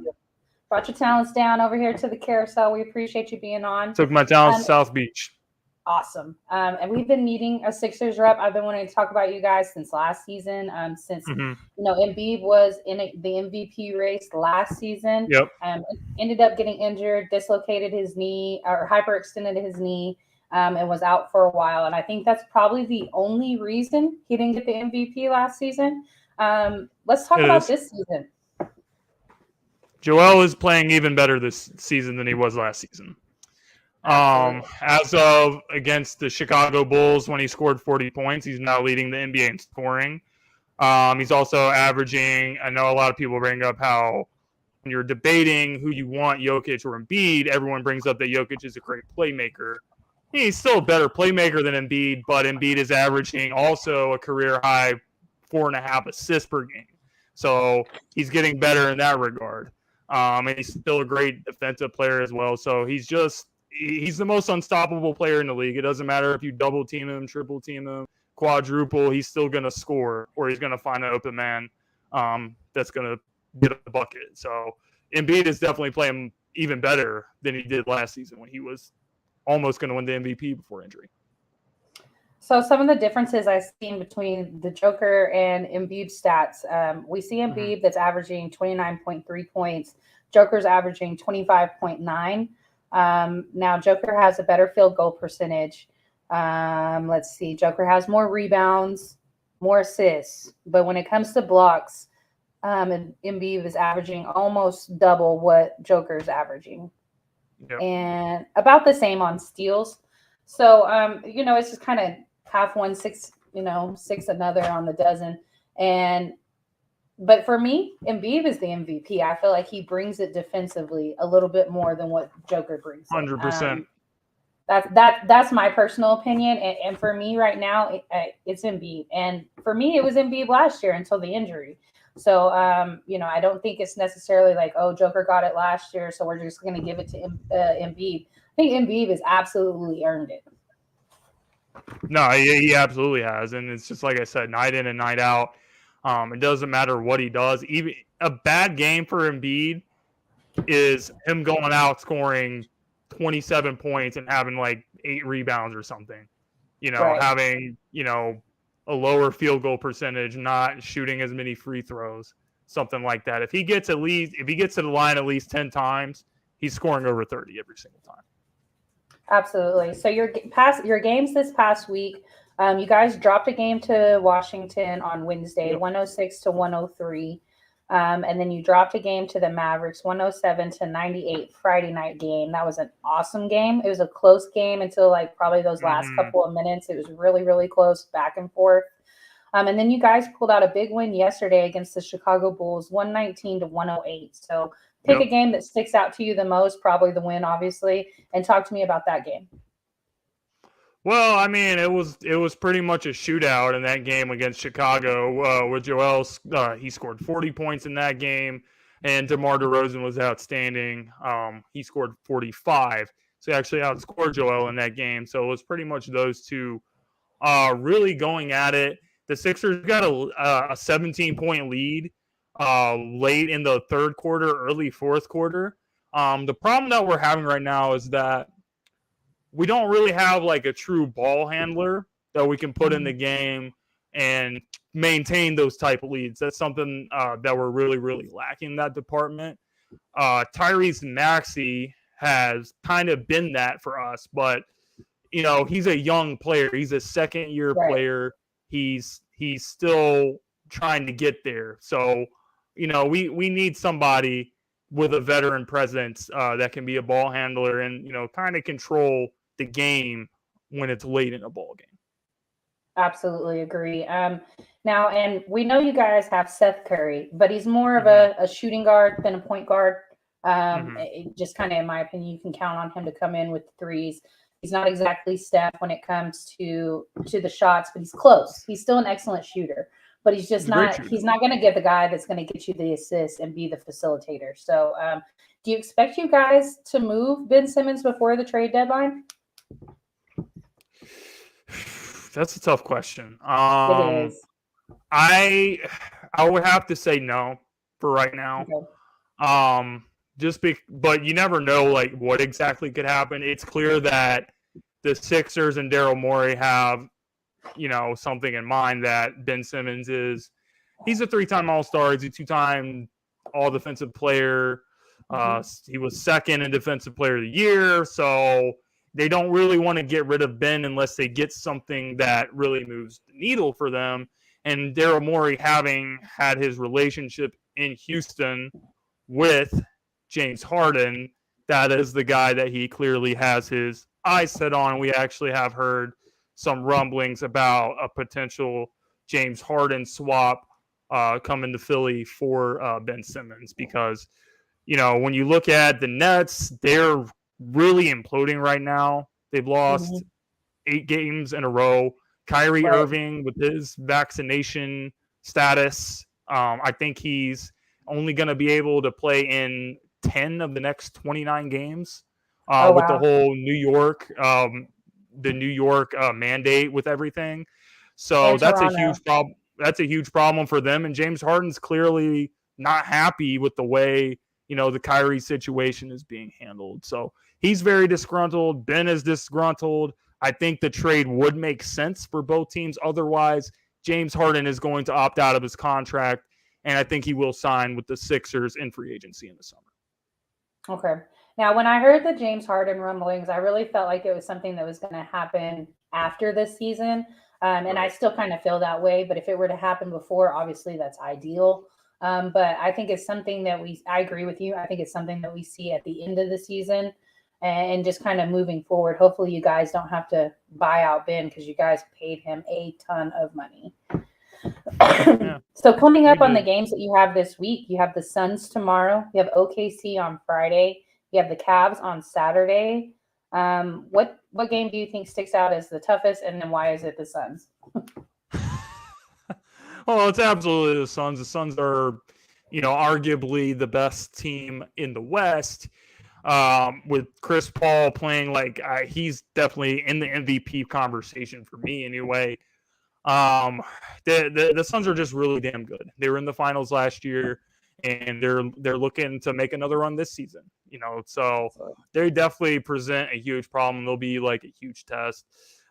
Brought your talents down over here to the Carousel. We appreciate you being on. Took my talents to South Beach. Awesome. And we've been needing a Sixers rep. I've been wanting to talk about you guys since last season. Since Embiid was in the MVP race last season. Yep. Ended up getting injured, dislocated his knee or hyperextended his knee, and was out for a while. And I think that's probably the only reason he didn't get the MVP last season. Let's talk about this season. Joel is playing even better this season than he was last season. As of against the Chicago Bulls, when he scored 40 points, he's now leading the NBA in scoring. He's also averaging, I know a lot of people bring up how when you're debating who you want, Jokic or Embiid, everyone brings up that Jokic is a great playmaker. He's still a better playmaker than Embiid, but Embiid is averaging also a career high 4.5 assists per game. So he's getting better in that regard. And he's still a great defensive player as well. So he's the most unstoppable player in the league. It doesn't matter if you double team him, triple team him, quadruple, he's still going to score, or he's going to find an open man that's going to get a bucket. So Embiid is definitely playing even better than he did last season when he was almost going to win the MVP before injury. So some of the differences I've seen between the Joker and Embiid stats, we see Embiid that's averaging 29.3 points. Joker's averaging 25.9. Now Joker has a better field goal percentage. Let's see. Joker has more rebounds, more assists. But when it comes to blocks, Embiid is averaging almost double what Joker's averaging. Yep. And about the same on steals. So, it's just kind of half one, six another on the dozen. But for me, Embiid is the MVP. I feel like he brings it defensively a little bit more than what Joker brings. 100%. That's my personal opinion. And for me right now, it's Embiid. And for me, it was Embiid last year until the injury. So, I don't think it's necessarily like, oh, Joker got it last year, so we're just going to give it to Embiid. I think Embiid has absolutely earned it. No, he absolutely has. And it's just like I said, night in and night out. It doesn't matter what he does. Even a bad game for Embiid is him going out scoring 27 points and having like 8 rebounds or something. Right. Having, a lower field goal percentage, not shooting as many free throws, something like that. If he gets to the line at least 10 times, he's scoring over 30 every single time. Absolutely. So your games this past week, you guys dropped a game to Washington on Wednesday, 106-103. And then you dropped a game to the Mavericks, 107-98 Friday night game. That was an awesome game. It was a close game until probably those last couple of minutes. It was really, really close, back and forth. And then you guys pulled out a big win yesterday against the Chicago Bulls, 119-108. So pick a game that sticks out to you the most, probably the win, obviously, and talk to me about that game. Well, I mean, it was pretty much a shootout in that game against Chicago. With Joel, he scored 40 points in that game, and DeMar DeRozan was outstanding. He scored 45, so he actually outscored Joel in that game. So it was pretty much those two really going at it. The Sixers got a 17-point lead late in the third quarter, early fourth quarter. The problem that we're having right now is that we don't really have a true ball handler that we can put in the game and maintain those type of leads. That's something that we're really, really lacking in that department. Tyrese Maxey has kind of been that for us, but he's a young player. He's a second-year player. He's still trying to get there. So, we need somebody with a veteran presence that can be a ball handler and, kind of control the game when it's late in a ball game. Absolutely agree. Now, and we know you guys have Seth Curry, but he's more of a shooting guard than a point guard. Just kind of, in my opinion, you can count on him to come in with threes. He's not exactly Steph when it comes to the shots, but he's close. He's still an excellent shooter, but he's just he's not going to get the guy that's going to get you the assist and be the facilitator. So do you expect you guys to move Ben Simmons before the trade deadline? That's a tough question. It is. I would have to say no for right now. Okay. But you never know like what exactly could happen. It's clear that the Sixers and Daryl Morey have, something in mind that Ben Simmons he's a 3-time All-Star. He's a 2-time All-Defensive Player. He was second in Defensive Player of the Year. So they don't really want to get rid of Ben unless they get something that really moves the needle for them. And Daryl Morey, having had his relationship in Houston with James Harden, that is the guy that he clearly has his eyes set on. We actually have heard some rumblings about a potential James Harden swap coming to Philly for Ben Simmons because, when you look at the Nets, they're really imploding right now. They've lost 8 games in a row. Kyrie Irving, with his vaccination status, I think he's only going to be able to play in 10 of the next 29 games with the whole New York mandate with everything. So that's a huge problem. That's a huge problem for them. And James Harden's clearly not happy with the way, the Kyrie situation is being handled. So he's very disgruntled. Ben is disgruntled. I think the trade would make sense for both teams. Otherwise, James Harden is going to opt out of his contract, and I think he will sign with the Sixers in free agency in the summer. Okay. Now, when I heard the James Harden rumblings, I really felt like it was something that was going to happen after this season. And I still kind of feel that way. But if it were to happen before, obviously that's ideal. But I think it's something that I agree with you. I think it's something that we see at the end of the season and just kind of moving forward. Hopefully you guys don't have to buy out Ben because you guys paid him a ton of money. So coming up on the games that you have this week, you have the Suns tomorrow. You have OKC on Friday. You have the Cavs on Saturday. What game do you think sticks out as the toughest, and then why is it the Suns? Well, it's absolutely the Suns. The Suns are, arguably the best team in the West. With Chris Paul playing he's definitely in the MVP conversation for me anyway. The Suns are just really damn good. They were in the finals last year, and they're looking to make another run this season. So they definitely present a huge problem. They'll be like a huge test.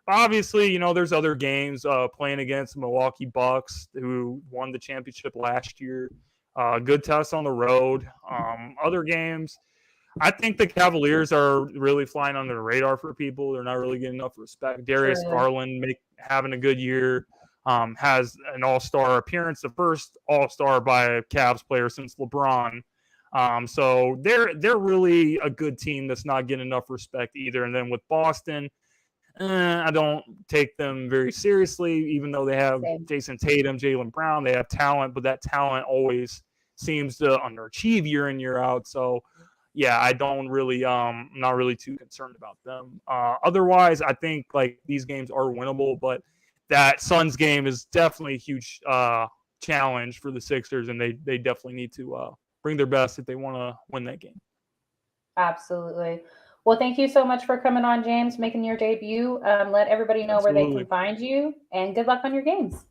Obviously, there's other games playing against the Milwaukee Bucks, who won the championship last year. Good test on the road. Other games, I think the Cavaliers are really flying under the radar for people. They're not really getting enough respect. Darius Garland having a good year. Has an all-star appearance, the first all-star by a Cavs player since LeBron. So they're really a good team that's not getting enough respect either. And then with Boston, I don't take them very seriously, even though they have Jason Tatum, Jaylen Brown. They have talent, but that talent always seems to underachieve year in, year out. So, yeah, I don't really not really too concerned about them. Otherwise, I think these games are winnable, but that Suns game is definitely a huge challenge for the Sixers, and they definitely need to bring their best if they want to win that game. Absolutely. Well, thank you so much for coming on, James, making your debut. Let everybody know where they can find you, and good luck on your games.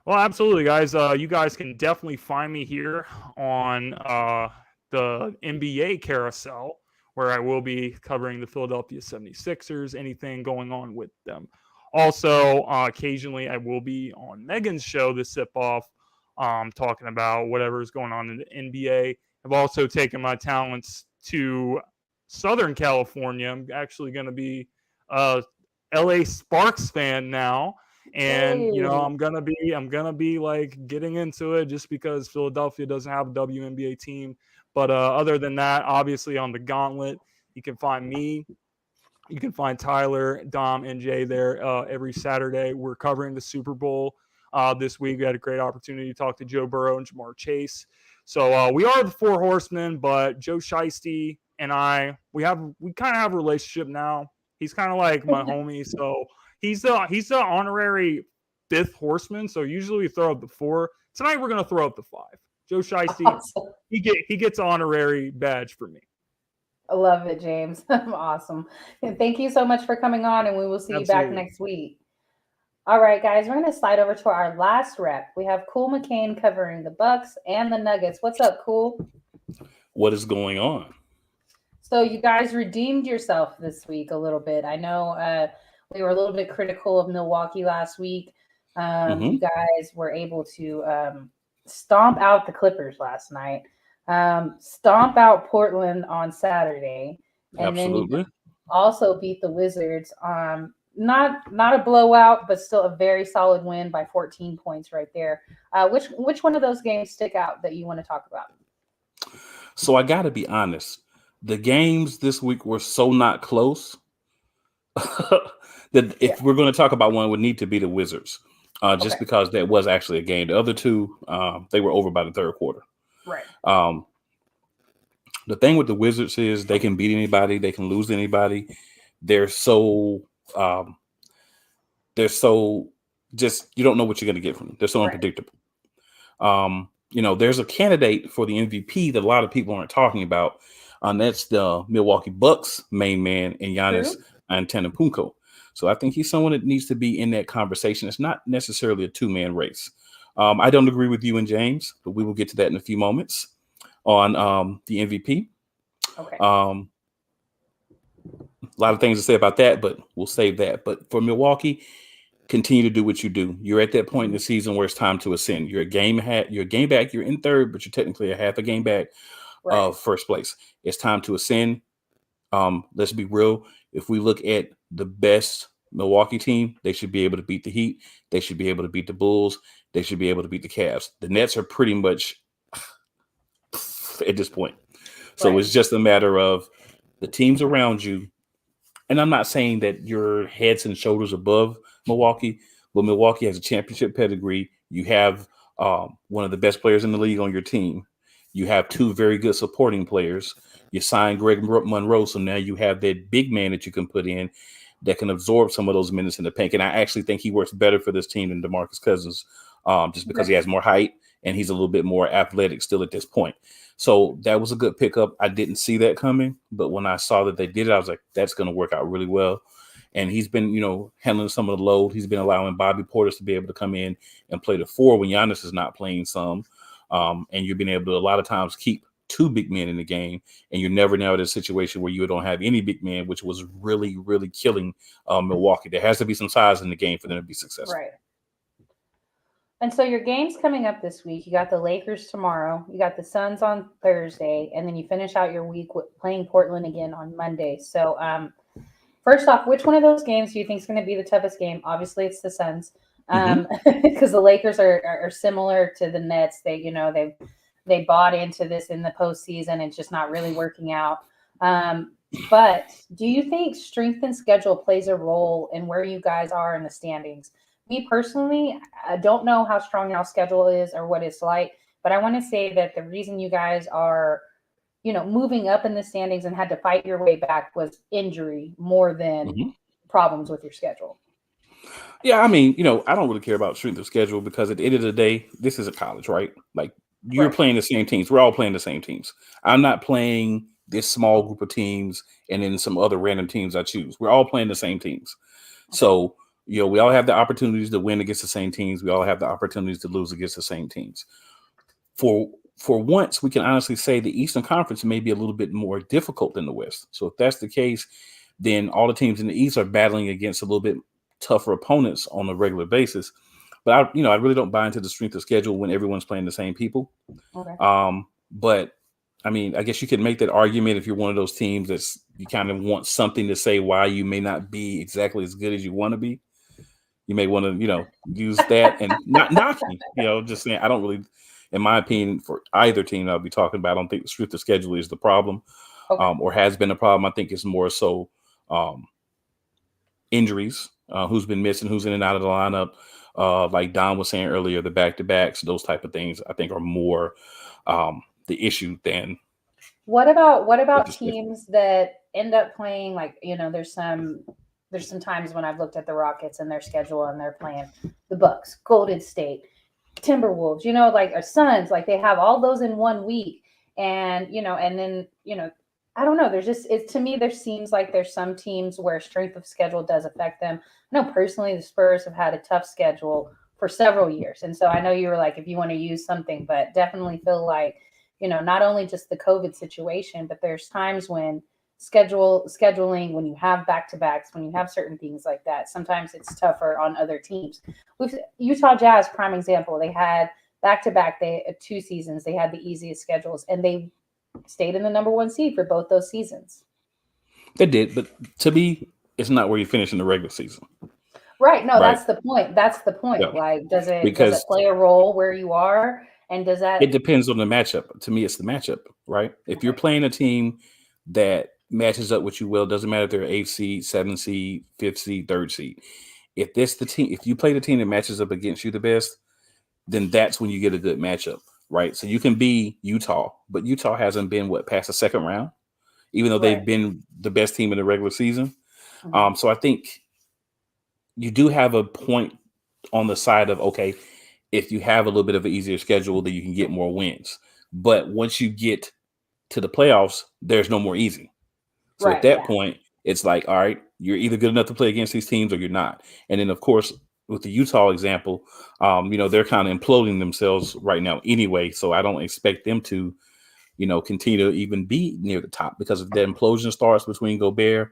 Well, absolutely, guys. You guys can definitely find me here on the NBA Carousel, where I will be covering the Philadelphia 76ers, anything going on with them. Also, occasionally I will be on Megan's show, The Sip Off, talking about whatever is going on in the NBA. I've also taken my talents to Southern California. I'm actually going to be LA Sparks fan now. And Hey. I'm gonna be like getting into it just because Philadelphia doesn't have a WNBA team. But other than that, obviously on the gauntlet, you can find me. You can find Tyler, Dom, and Jay there every Saturday. We're covering the Super Bowl this week. We had a great opportunity to talk to Joe Burrow and Jamar Chase. So we are the Four Horsemen, but Joe Shiesty and we kind of have a relationship now. He's kind of like my homie. So he's the honorary fifth horseman. So usually we throw up the 4. Tonight we're gonna throw up the 5. Joe Shiesty, Awesome. he gets an honorary badge for me. I love it, James. Awesome. And thank you so much for coming on, and we will see you back next week. All right, guys, we're going to slide over to our last rep. We have Cool McCain covering the Bucks and the Nuggets. What's up, Cool? What is going on? So you guys redeemed yourself this week a little bit. I know we were a little bit critical of Milwaukee last week. You guys were able to stomp out the Clippers last night. Stomp out Portland on Saturday, and Absolutely. then you also beat the Wizards. Not a blowout, but still a very solid win by 14 points right there. Which one of those games stick out that you want to talk about? So I got to be honest. The games this week were so not close that if we're going to talk about one, it would need to be the Wizards, just because that was actually a game. The other two, they were over by the third quarter. Right. The thing with the Wizards is they can beat anybody, they can lose to anybody. They're so just, you don't know what you're going to get from them. They're so unpredictable. There's a candidate for the MVP that a lot of people aren't talking about. That's the Milwaukee Bucks main man and Giannis Antetokounmpo. So I think he's someone that needs to be in that conversation. It's not necessarily a 2-man race. I don't agree with you and James, but we will get to that in a few moments on the MVP. Okay. A lot of things to say about that, but we'll save that. But for Milwaukee, continue to do what you do. You're at that point in the season where it's time to ascend. You're a game back. You're in third, but you're technically a half a game back of first place. It's time to ascend. Let's be real. If we look at the best Milwaukee team, they should be able to beat the Heat. They should be able to beat the Bulls. They should be able to beat the Cavs. The Nets are pretty much at this point. So it's just a matter of the teams around you. And I'm not saying that you're heads and shoulders above Milwaukee, but Milwaukee has a championship pedigree. You have one of the best players in the league on your team. You have 2 very good supporting players. You signed Greg Monroe, so now you have that big man that you can put in that can absorb some of those minutes in the paint. And I actually think he works better for this team than DeMarcus Cousins, just because he has more height and he's a little bit more athletic still at this point. So that was a good pickup. I didn't see that coming, but when I saw that they did it, I was like, that's going to work out really well. And he's been, handling some of the load. He's been allowing Bobby Portis to be able to come in and play the 4 when Giannis is not playing some. And you've been able to a lot of times keep 2 big men in the game, and you're never now in a situation where you don't have any big men, which was really, really killing Milwaukee. There has to be some size in the game for them to be successful. Right. And so your game's coming up this week. You got the Lakers tomorrow. You got the Suns on Thursday, and then you finish out your week with playing Portland again on Monday. So first off, which one of those games do you think is going to be the toughest game? Obviously, it's the Suns, because the Lakers are similar to the Nets. They bought into this in the postseason. It's just not really working out. But do you think strength and schedule plays a role in where you guys are in the standings? Me personally, I don't know how strong y'all's schedule is or what it's like, but I want to say that the reason you guys are, moving up in the standings and had to fight your way back was injury more than problems with your schedule. Yeah, I mean, I don't really care about strength of schedule because at the end of the day, this is a college, right? Like you're playing the same teams. We're all playing the same teams. I'm not playing this small group of teams and then some other random teams I choose. We're all playing the same teams. So, we all have the opportunities to win against the same teams. We all have the opportunities to lose against the same teams. For once, we can honestly say the Eastern Conference may be a little bit more difficult than the West. So if that's the case, then all the teams in the East are battling against a little bit tougher opponents on a regular basis. But I really don't buy into the strength of schedule when everyone's playing the same people. Okay. But I mean, I guess you could make that argument if you're one of those teams that's you kind of want something to say why you may not be exactly as good as you want to be. You may want to, use that and not knocking, just saying I don't really, in my opinion, for either team I'll be talking about, I don't think the strength of schedule is the problem or has been a problem. I think it's more so injuries, who's been missing, who's in and out of the lineup. Like Don was saying earlier, the back-to-backs, those type of things, I think are more the issue than. What about teams that end up playing there's some times when I've looked at the Rockets and their schedule and they're playing the Bucks, Golden State, Timberwolves, or Suns, they have all those in 1 week. And, and then, I don't know. To me, there seems like there's some teams where strength of schedule does affect them. I know personally the Spurs have had a tough schedule for several years. And so I know you were like, if you want to use something, but definitely feel like, not only just the COVID situation, but there's times when scheduling, when you have back-to-backs, when you have certain things like that, sometimes it's tougher on other teams. With Utah Jazz, prime example, they had back-to-back 2 seasons. They had the easiest schedules, and they stayed in the number 1 seed for both those seasons. They did, but to me, it's not where you finish in the regular season. Right. No, that's the point. Yeah. Does it play a role where you are? And does that? It depends on the matchup. To me, it's the matchup, right? If you're playing a team that matches up with you well, doesn't matter if they're 8th seed, 7th seed, 5th seed, 3rd seed. If you play the team that matches up against you the best, then that's when you get a good matchup, right? So you can be Utah, but Utah hasn't been past the second round, even though they've been the best team in the regular season. Mm-hmm. So I think you do have a point on the side of, okay, if you have a little bit of an easier schedule, then you can get more wins. But once you get to the playoffs, there's no more easy. So at that point, it's like, all right, you're either good enough to play against these teams or you're not. And then, of course, with the Utah example, they're kind of imploding themselves right now anyway. So I don't expect them to, continue to even be near the top because if that implosion starts between Gobert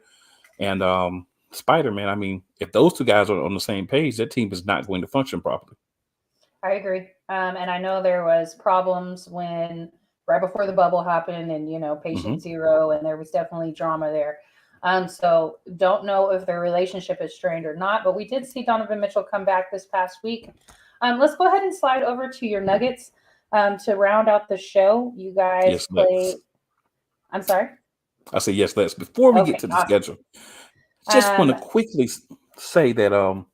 and Spider-Man, I mean, if those two guys are on the same page, that team is not going to function properly. I agree. And I know there was problems right before the bubble happened and, patient zero, and there was definitely drama there. So don't know if their relationship is strained or not, but we did see Donovan Mitchell come back this past week. Let's go ahead and slide over to your Nuggets to round out the show. You guys play. I'm sorry? I say yes, let's. Before we get to the schedule, just want to quickly say that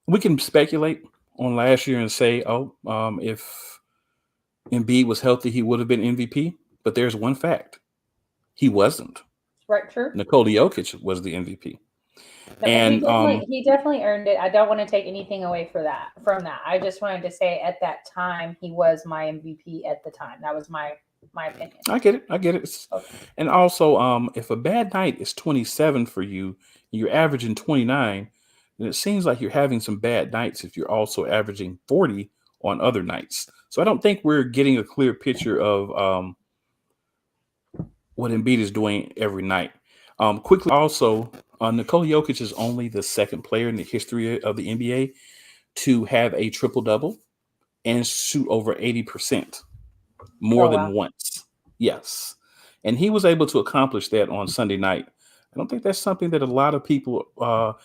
we can speculate on last year and say, if Embiid was healthy, he would have been MVP. But there's one fact. He wasn't. Right, true. Nikola Jokic was the MVP. No, and he definitely earned it. I don't want to take anything away from that. I just wanted to say at that time, he was my MVP at the time. That was my opinion. I get it. Okay. And also, if a bad night is 27 for you, and you're averaging 29, then it seems like you're having some bad nights if you're also averaging 40 on other nights. So I don't think we're getting a clear picture of what Embiid is doing every night. Quickly, also, Nikola Jokic is only the second player in the history of the NBA to have a triple-double and shoot over 80% more than once. Yes. And he was able to accomplish that on Sunday night. I don't think that's something that a lot of people are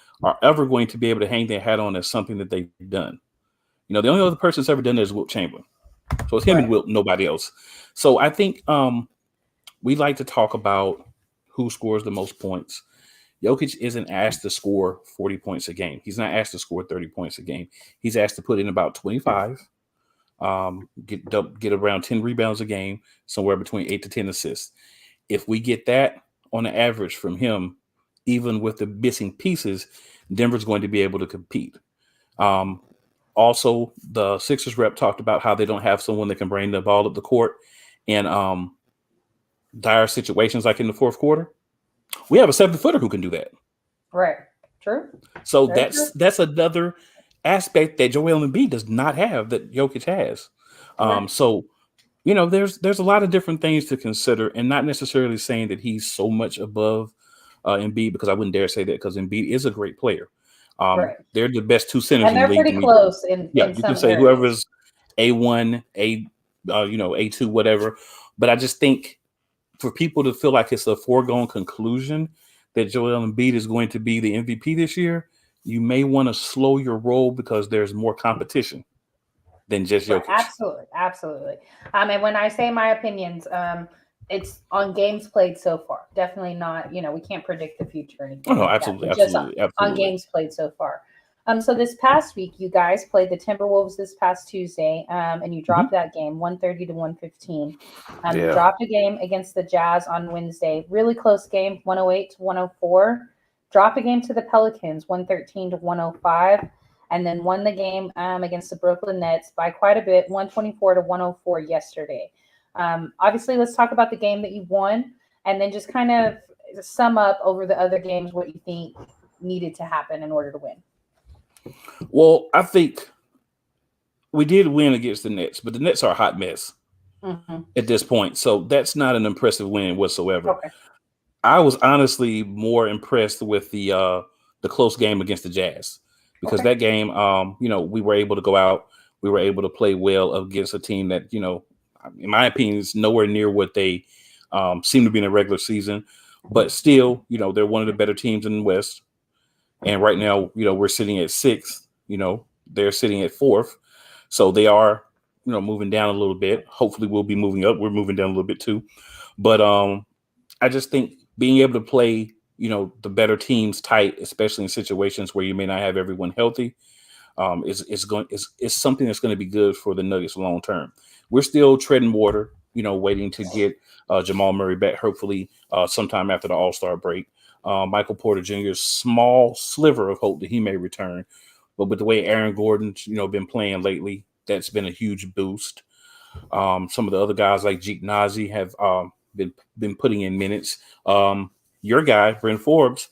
ever going to be able to hang their hat on as something that they've done. The only other person that's ever done that is Wilt Chamberlain. So it's him and Wilt, nobody else. So I think we like to talk about who scores the most points. Jokic isn't asked to score 40 points a game. He's not asked to score 30 points a game. He's asked to put in about 25, get around 10 rebounds a game, somewhere between 8 to 10 assists. If we get that on an average from him, even with the missing pieces, Denver's going to be able to compete. Also, the Sixers rep talked about how they don't have someone that can bring the ball up the court in dire situations like in the fourth quarter. We have a 7-footer who can do that. Right. True. So that's another aspect that Joel Embiid does not have that Jokic has. So, there's a lot of different things to consider, and not necessarily saying that he's so much above Embiid, because I wouldn't dare say that, because Embiid is a great player. They're the best two centers in the league. And they're pretty close. You can say whoever's A1, A2, whatever. But I just think for people to feel like it's a foregone conclusion that Joel Embiid is going to be the MVP this year, you may want to slow your roll because there's more competition than just Jokic. Absolutely. And when I say my opinions, it's on games played so far. Definitely not, we can't predict the future or anything. No, like absolutely, that, absolutely. On games played so far. So this past week, you guys played the Timberwolves this past Tuesday, and you dropped that game 130 to 115. You dropped a game against the Jazz on Wednesday. Really close game, 108 to 104. Dropped a game to the Pelicans, 113 to 105. And then won the game against the Brooklyn Nets by quite a bit, 124 to 104 yesterday. Obviously, let's talk about the game that you won, and then just kind of sum up over the other games what you think needed to happen in order to win. Well, I think we did win against the Nets, but the Nets are a hot mess at this point. So that's not an impressive win whatsoever. Okay. I was honestly more impressed with the close game against the Jazz because that game, we were able to go out. We were able to play well against a team that, in my opinion, is nowhere near what they seem to be in the regular season. But still, they're one of the better teams in the West. And right now, we're sitting at 6th. They're sitting at 4th. So they are, moving down a little bit. Hopefully we'll be moving up. We're moving down a little bit too. But I just think being able to play, the better teams tight, especially in situations where you may not have everyone healthy, is something that's going to be good for the Nuggets long term. We're still treading water, waiting to get Jamal Murray back, hopefully sometime after the All-Star break. Michael Porter Jr.'s small sliver of hope that he may return. But with the way Aaron Gordon's, been playing lately, that's been a huge boost. Some of the other guys like Jeet Nazi have been putting in minutes. Your guy, Brent Forbes,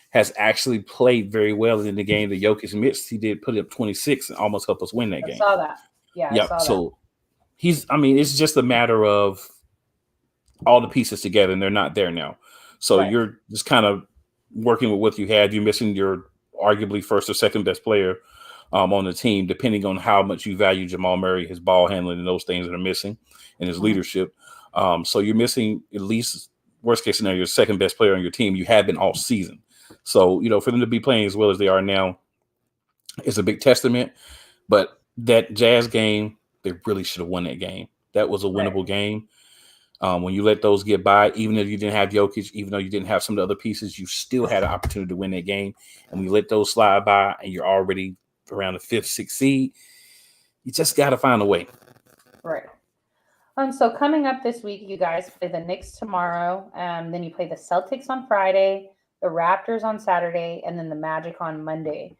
has actually played very well in the game that Jokic missed. He did put up 26 and almost help us win that game. I saw that. Yeah, I saw so it's just a matter of all the pieces together, and they're not there now. So you're just kind of working with what you had. You're missing your arguably first or second best player on the team, depending on how much you value Jamal Murray, his ball handling, and those things that are missing, and his leadership. So you're missing at least, worst case scenario, your second best player on your team. You have been all season. So, for them to be playing as well as they are now is a big testament. But that Jazz game, they really should have won that game. That was a winnable game. When you let those get by, even if you didn't have Jokic, even though you didn't have some of the other pieces, you still had an opportunity to win that game. And when you let those slide by and you're already around the 5th, 6th seed, you just got to find a way. Right. So coming up this week, you guys play the Knicks tomorrow. Then you play the Celtics on Friday, the Raptors on Saturday, and then the Magic on Monday.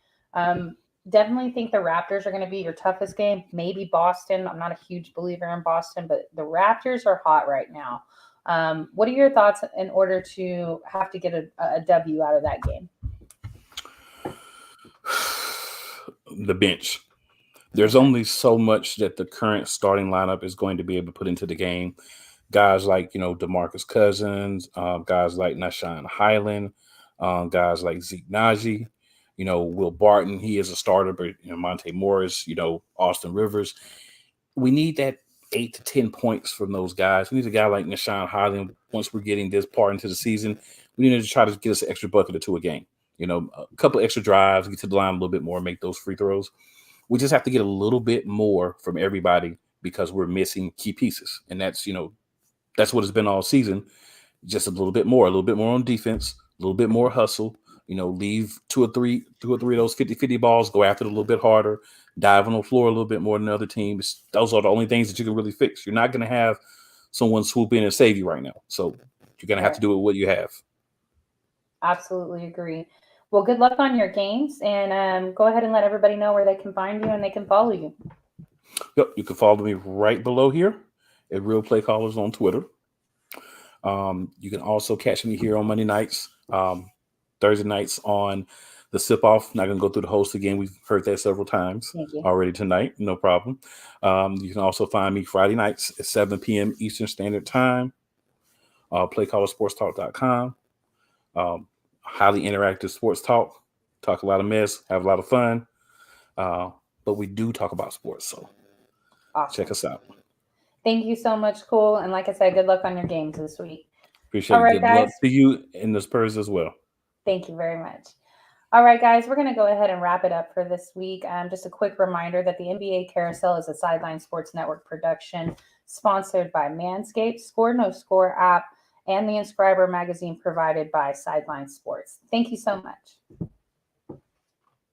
Definitely think the Raptors are going to be your toughest game. Maybe Boston. I'm not a huge believer in Boston, but the Raptors are hot right now. What are your thoughts in order to have to get a W out of that game? The bench. There's only so much that the current starting lineup is going to be able to put into the game. Guys like, DeMarcus Cousins, guys like Nashawn Highland, guys like Zeke Naji, Will Barton, he is a starter, but Monte Morris, Austin Rivers. We need that 8 to 10 points from those guys. We need a guy like Nashawn Highland. Once we're getting this part into the season, we need to try to get us an extra bucket or two a game. A couple extra drives, get to the line a little bit more, make those free throws. We just have to get a little bit more from everybody because we're missing key pieces. And that's, that's what it's been all season. Just a little bit more on defense, a little bit more hustle, leave two or three of those 50-50 balls, go after it a little bit harder, dive on the floor a little bit more than the other teams. Those are the only things that you can really fix. You're not going to have someone swoop in and save you right now. So you're going to have to do it with what you have. Absolutely agree. Well, good luck on your games, and go ahead and let everybody know where they can find you and they can follow you. Yep, you can follow me right below here at Real Play Callers on Twitter. You can also catch me here on Monday nights, Thursday nights on the Sip Off. Not going to go through the host again. We've heard that several times already tonight. No problem. You can also find me Friday nights at 7 p.m. Eastern Standard Time. PlayCallerSportsTalk.com. Highly interactive sports talk a lot of mess, have a lot of fun. But we do talk about sports. So awesome. Check us out. Thank you so much, Cool. And like I said, good luck on your games this week. Appreciate All it. right, Good guys. luck to you and the Spurs as well. Thank you very much. All right, guys, we're going to go ahead and wrap it up for this week. Just a quick reminder that the NBA Carousel is a Sideline Sports Network production sponsored by Manscaped, Score No Score app, and the Inscriber magazine provided by Sideline Sports. Thank you so much.